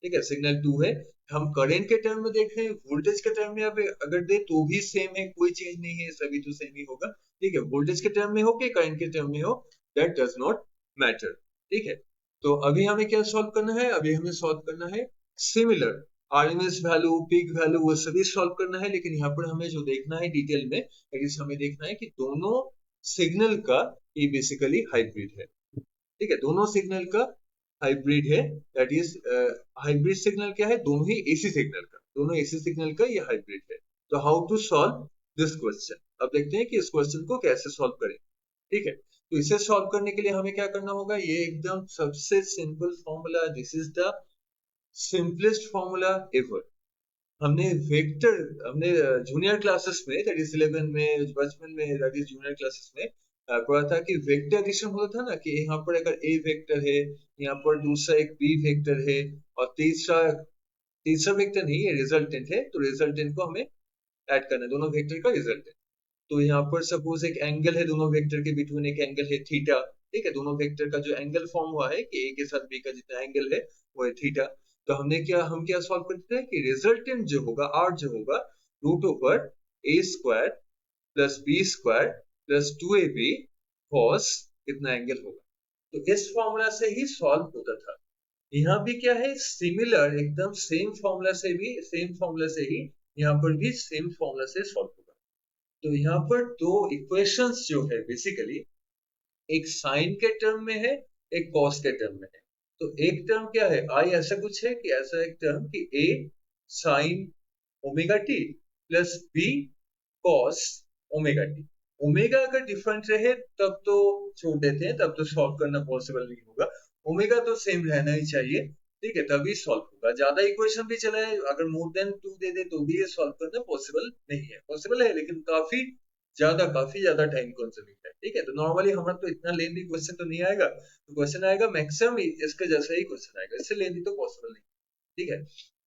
ठीक है, सिग्नल टू है। हम करंट के टर्म में देख रहे हैं, वोल्टेज के टर्म में अब अगर दे तो भी सेम है, कोई चेंज नहीं है, सभी तो सेम ही होगा, ठीक है। वोल्टेज के टर्म में हो कि करंट के टर्म में हो, दैट डज नॉट मैटर, ठीक है। तो अभी हमें क्या सॉल्व करना है, अभी हमें सॉल्व करना है similar RMS value, peak value, वो सभी सॉल्व करना है। लेकिन यहाँ पर हमें जो देखना है डिटेल में, हमें देखना है कि दोनों सिग्नल का ये बेसिकली हाइब्रिड है, ठीक है, दोनों सिग्नल का हाइब्रिड है। दैट इज हाइब्रिड सिग्नल क्या है, दोनों ही एसी सिग्नल का, दोनों एसी सिग्नल का ये हाइब्रिड है। तो how to solve this question, अब देखते हैं कि इस क्वेश्चन को कैसे सॉल्व करें, ठीक है। तो इसे सॉल्व करने के लिए हमें क्या करना होगा, ये एकदम सबसे simple formula, this is the simplest formula ever. हमने जूनियर क्लासेस में, दैट इज 11 में, बचपन में, दैट इज जूनियर क्लासेस में पढ़ा था कि वेक्टर एडिशन होता था ना, कि यहाँ पर अगर ए वेक्टर है, यहाँ पर दूसरा एक बी वेक्टर है, और तीसरा तीसरा वेक्टर नहीं, ये रिजल्टेंट है, तो रिजल्टेंट को हमें ऐड करना है, दोनों वेक्टर का रिजल्टेंट। तो यहाँ पर सपोज एक एंगल है दोनों वेक्टर के बिटवीन, एक एंगल है थीटा, ठीक है, दोनों वेक्टर का जो एंगल फॉर्म हुआ है कि ए के साथ बी का जितना एंगल है वो है थीटा। तो हम क्या सॉल्व करते हैं कि रिजल्टेंट जो होगा, आर जो होगा, root over A square plus B square plus 2ab cos कितना एंगल होगा। तो इस फॉर्मूला से ही सॉल्व होता था। यहाँ भी क्या है, सिमिलर, एकदम सेम फॉर्मूला से भी, सेम फॉर्मूला से ही यहाँ पर भी सेम फॉर्मूला से सॉल्व होगा। तो यहाँ पर दो इक्वेशंस जो है बेसिकली, एक साइन के टर्म में है, एक कॉस के टर्म में है। तो एक टर्म क्या है, आई ऐसा कुछ है कि ऐसा एक टर्म कि A sine omega T plus B cos omega T. Omega अगर डिफरेंट रहे तब तो छोड़ देते हैं, तब तो सॉल्व करना पॉसिबल नहीं होगा। ओमेगा तो सेम रहना ही चाहिए, ठीक है, तभी सॉल्व होगा। ज्यादा इक्वेशन भी चलाए, अगर मोर देन 2 दे दे तो भी ये सॉल्व करना पॉसिबल नहीं है, पॉसिबल है लेकिन काफी ज्यादा टाइम कंज्यूमिंग है, ठीक है। तो नॉर्मली हमारा तो इतना लेंथी क्वेश्चन तो नहीं आएगा, तो क्वेश्चन आएगा मैक्सिमम इसके जैसा ही क्वेश्चन आएगा, इससे लेंथी तो पॉसिबल नहीं, ठीक है।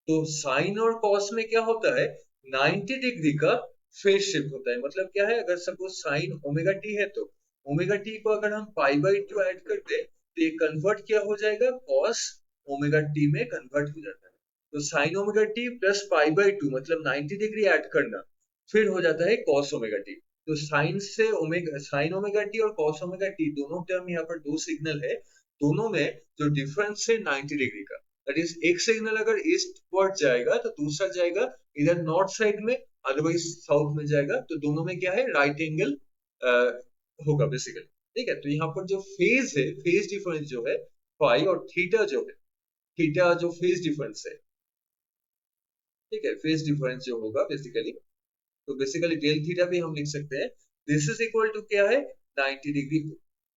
तो साइन और कॉस में क्या होता है, 90 डिग्री का फेज शिफ्ट होता है। मतलब क्या है, अगर सपोज साइन ओमेगा टी है तो ओमेगा टी को अगर हम पाई बाई 2 ऐड कर दे तो ये कन्वर्ट क्या हो जाएगा, कॉस ओमेगा टी में कन्वर्ट हो जाता है। तो sign omega T plus pi by 2 मतलब 90 डिग्री ऐड करना, फिर हो जाता है कॉस ओमेगा टी। तो साइन ओमेगा टी और कॉस ओमेगा टी दोनों टर्म यहाँ पर दो सिग्नल है, दोनों में जो डिफरेंस है 90 डिग्री का, दैट इज एक सिग्नल अगर ईस्ट वर्ड जाएगा तो दूसरा जाएगा इधर नॉर्थ साइड में, अदरवाइज साउथ में जाएगा, तो दोनों में क्या है, राइट एंगल होगा बेसिकली। ठीक है, तो यहाँ पर जो फेज है, फेज डिफरेंस जो है फाई और थीटा जो है, थीटा जो फेज डिफरेंस है, ठीक है, फेज डिफरेंस जो होगा बेसिकली, तो बेसिकली डेल थीटा भी हम लिख सकते हैं, दिस इज इक्वल टू क्या है, 90 डिग्री को।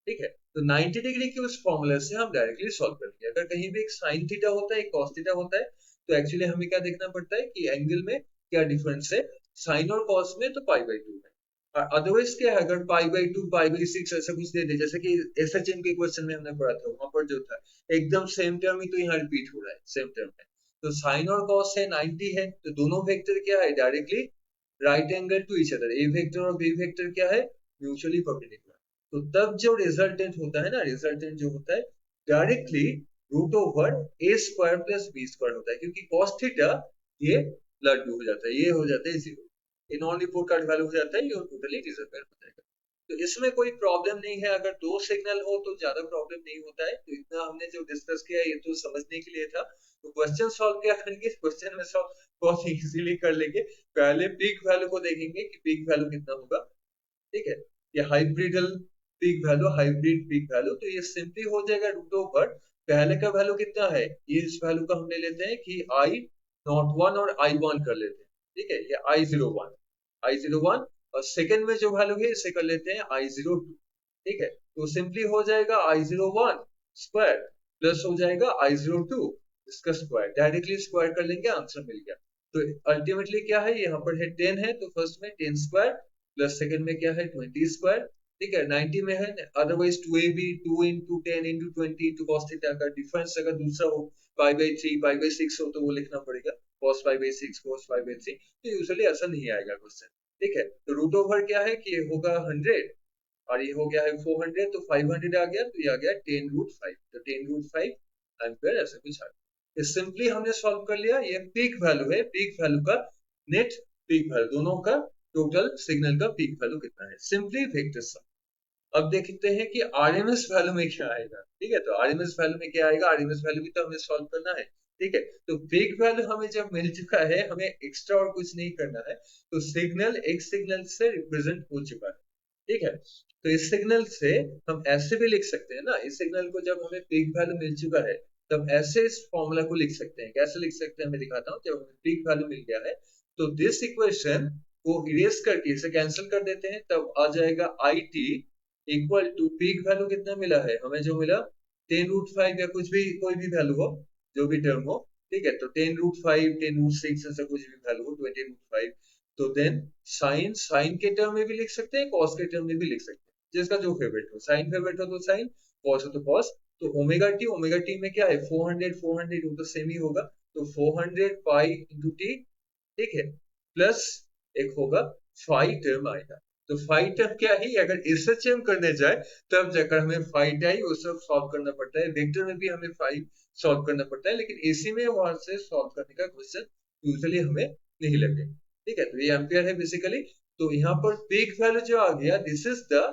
ठीक है, तो 90 डिग्री के उस फॉर्मूला से हम डायरेक्टली सॉल्व करेंगे। अगर कहीं भी एक साइन थीटा होता है, एक कॉस थीटा होता है, तो एक्चुअली हमें क्या देखना पड़ता है कि एंगल में क्या डिफरेंस है, साइन और कॉस में तो पाई बाई 2 है, और अदरवाइज क्या है, अगर पाई बाई 2 पाई बाई 6 ऐसा कुछ दे दे, जैसे कि एसएचएम के क्वेश्चन में हमने पढ़ा था, वहां पर जो था एकदम सेम टर्म ही तो यहाँ रिपीट हो रहा है सेम टर्म में, तो साइन और कॉस है 90 है, तो दोनों वेक्टर क्या है, directly right angle to each other, a vector और बी वेक्टर क्या है, म्यूचुअली परपेंडिकुलर। तो तब जो रिजल्टेंट होता है ना, रिजल्टेंट जो होता है directly root over A square plus B square होता है, क्योंकि cos थीटा ये लड्डू हो जाता है, ये हो जाता है जीरो, ये नॉन रिपोर्ट कार्ड वैल्यू हो जाता है, ये टोटली डिसअपियर हो जाएगा। तो इसमें कोई प्रॉब्लम नहीं है, अगर दो सिग्नल हो तो ज्यादा प्रॉब्लम नहीं होता है, तो इतना हमने जो डिस्कस किया ये तो समझने के लिए था। तो क्वेश्चन सॉल्व क्या करेंगे, क्वेश्चन में सॉल्व बहुत इजीली कर लेंगे। पहले पीक वैल्यू को देखेंगे कि पीक वैल्यू कितना होगा, ठीक है, ये hybrid peak value, hybrid peak value, तो ये सिंपली हो जाएगा रूट ओवर, पहले का वैल्यू कितना है, ये इस वैल्यू का हम ले लेते हैं कि आई नॉट वन और आई वन कर लेते हैं, ठीक है, ये आई जीरो वन, आई जीरो वन, और सेकंड में जो वैल्यू है इसे कर लेते हैं आई जीरो टू, ठीक है, तो सिंपली हो जाएगा आई जीरो वन स्क्वायर प्लस हो जाएगा आई जीरो टू इसका स्क्वायर, डायरेक्टली स्क्वायर कर लेंगे, आंसर मिल गया। तो अल्टीमेटली क्या है, यहाँ पर है 10 है, तो फर्स्ट में 10 स्क्वायर प्लस सेकंड में क्या है 20 स्क्वायर, ठीक है, 90 में है, otherwise 2ab 2 into 10 into 20 into cos theta का डिफरेंस अगर दूसरा हो पाई बाई 3 पाई बाई 6 हो तो वो लिखना पड़ेगा cos pi by 6 cos pi by 3, तो यूजुअली ऐसा नहीं आएगा क्वेश्चन। ठीक है, तो रूट ओवर क्या है कि ये होगा 100 और ये हो गया है 400, तो 500 आ गया, तो ये आ गया 10 रूट 5, तो 10 रूट 5 एम्पियर ऐसा कुछ आ गया। सिंपली हमने सॉल्व कर लिया, ये पीक वैल्यू है, पीक वैल्यू का नेट पीक वैल्यू दोनों का टोटल सिग्नल का पीक वैल्यू कितना है, सिंपली वेक्टर सम। अब देखते हैं कि आरएमएस वैल्यू में क्या आएगा। ठीक है, तो आरएमएस वैल्यू में क्या आएगा, आरएमएस वैल्यू भी तो हमें सॉल्व करना है। ठीक है, तो पीक वैल्यू हमें जब मिल चुका है, हमें एक्स्ट्रा और कुछ नहीं करना है, तो सिग्नल एक सिग्नल से रिप्रेजेंट हो चुका है। ठीक है, तो इस सिग्नल से हम ऐसे भी लिख सकते हैं ना, इस सिग्नल को जब हमें पीक वैल्यू मिल चुका है तब ऐसे इस फॉर्मूला को लिख सकते हैं, कैसे लिख सकते हैं मैं दिखाता हूँ। जब हमें पीक वैल्यू मिल गया है तो दिस इक्वेशन को इरेज करके इसे कैंसिल कर देते हैं, तब आ जाएगा I T equal to peak value कितना मिला है हमें, जो मिला 10 रूट 5 या कुछ भी कोई भी वैल्यू हो, जो भी टर्म हो। ठीक है, तो 10 रूट 5 10 रूट 6 ऐसा कुछ भी वैल्यू हो, 20 रूट 5, तो देन साइन, साइन के टर्म में भी लिख सकते हैं, कॉस के टर्म में भी लिख सकते हैं, जिसका जो फेवरेट हो, साइन फेवरेट हो तो साइन, कॉस हो तो कॉस। तो ओमेगा टी, ओमेगा टी में क्या है 400 400 वो तो सेम ही होगा, तो 400 पाई इंटू टी, ठीक है, प्लस एक होगा फाइव टर्म आएगा। तो फाइव टर्म क्या ही, अगर एसएचएम करने जाए तब जाकर हमें फाइव टाई वो सब सॉल्व करना पड़ता है, वेक्टर में भी हमें फाइव सॉल्व करना पड़ता है, लेकिन एसी में वहां से सॉल्व करने का क्वेश्चन यूजुअली हमें नहीं लगे। ठीक है, तो ये एम्पियर है बेसिकली। तो यहाँ पर पीक वैल्यू जो आ गया, this is the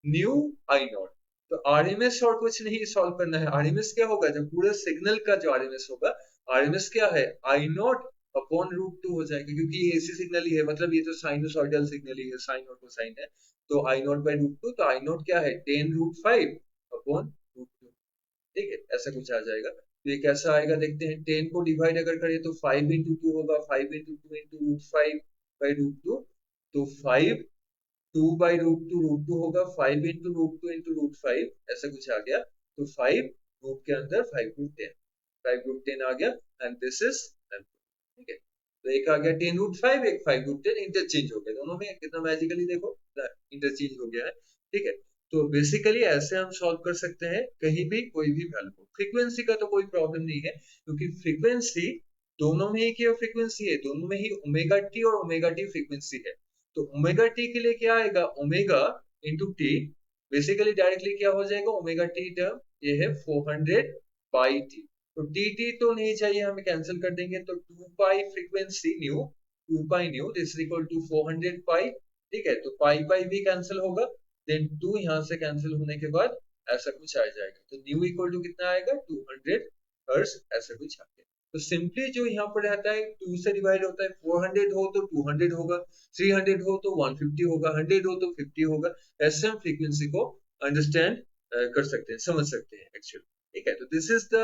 new I not. तो आरएमएस और कुछ नहीं सॉल्व करना है, आरएमएस क्या होगा, जब पूरे सिग्नल का जो आरएमएस होगा, आरएमएस क्या है I naught upon root to हो जाएगा, क्योंकि ये एसी सिग्नल ही है, मतलब ये तो साइनोसॉइडल सिग्नल ही है, साइन और कोसाइन है, तो आई नॉट बाई रूट टू, तो आई नॉट क्या है 10 रूट 5 अपॉन रूट टू। ठीक है, ऐसा कुछ आ जाएगा। तो ये कैसा आएगा देखते हैं, 10 को डिवाइड अगर करें तो 5 इंटू टू होगा, 5 into two into root 5 by root two, तो 5 2 बाई रूट टू होगा, 5 इंटू रूट 5 ऐसा कुछ आ गया, तो 5 रूट के अंदर 5 रूट 10, 5 रूट 10 आ गया, एंड दिस इज, ठीक है, तो एक आ गया 10 रूट 5, एक 5 रूट 10, इंटरचेंज हो गया दोनों में, कितना मैजिकली देखो इंटरचेंज हो गया है। ठीक है, तो बेसिकली ऐसे हम सॉल्व कर सकते हैं कहीं भी कोई भी वैल्यू को। फ्रीक्वेंसी का तो कोई प्रॉब्लम नहीं है, क्योंकि फ्रीक्वेंसी दोनों में ही क्या फ्रीक्वेंसी है, दोनों में ही ओमेगा टी और ओमेगा टी फ्रीक्वेंसी है। तो ओमेगा टी के लिए क्या आएगा, omega into T, basically directly क्या हो जाएगा, ओमेगा टी टर्म ये है 400 पाई टी, तो टी टी तो नहीं चाहिए, हमें कैंसिल कर देंगे, तो 2 pi frequency nu, 2 pi nu this equal to 400 pi. ठीक है, तो पाई पाई भी कैंसिल होगा, देन 2 यहाँ से कैंसिल होने के बाद ऐसा कुछ आ जाएगा, तो न्यू इक्वल टू कितना आएगा 200 हर्ट्ज ऐसा कुछ आगे। तो सिंपली जो यहाँ पर रहता है 2 से डिवाइड होता है, 400 हो तो 200 होगा, 300 हो तो 150 होगा, 100 हो तो 50 होगा। ऐसे हम फ्रीक्वेंसी को अंडरस्टैंड कर सकते हैं, समझ सकते हैं एक्चुअली। ठीक है, तो दिस इज द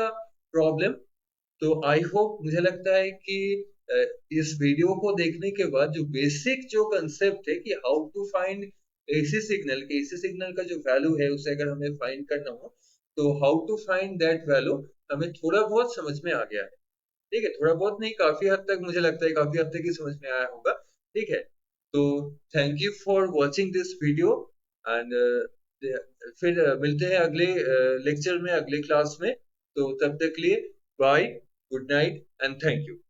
प्रॉब्लम। तो आई होप, मुझे लगता है कि अ, इस वीडियो को देखने के बाद जो बेसिक जो कंसेप्ट है कि how to find AC signal, के एसी सिग्नल का जो वैल्यू है उसे अगर हमें फाइंड करना हो तो how to find that value हमें थोड़ा बहुत समझ में आ गया है। ठीक है, थोड़ा बहुत नहीं, काफी हद तक मुझे लगता है काफी हद तक ही समझ में आया होगा। ठीक है, तो thank you for watching this video and फिर मिलते हैं अगले लेक्चर में, अगले क्लास में। तो तब तक के लिए bye, good night and thank you.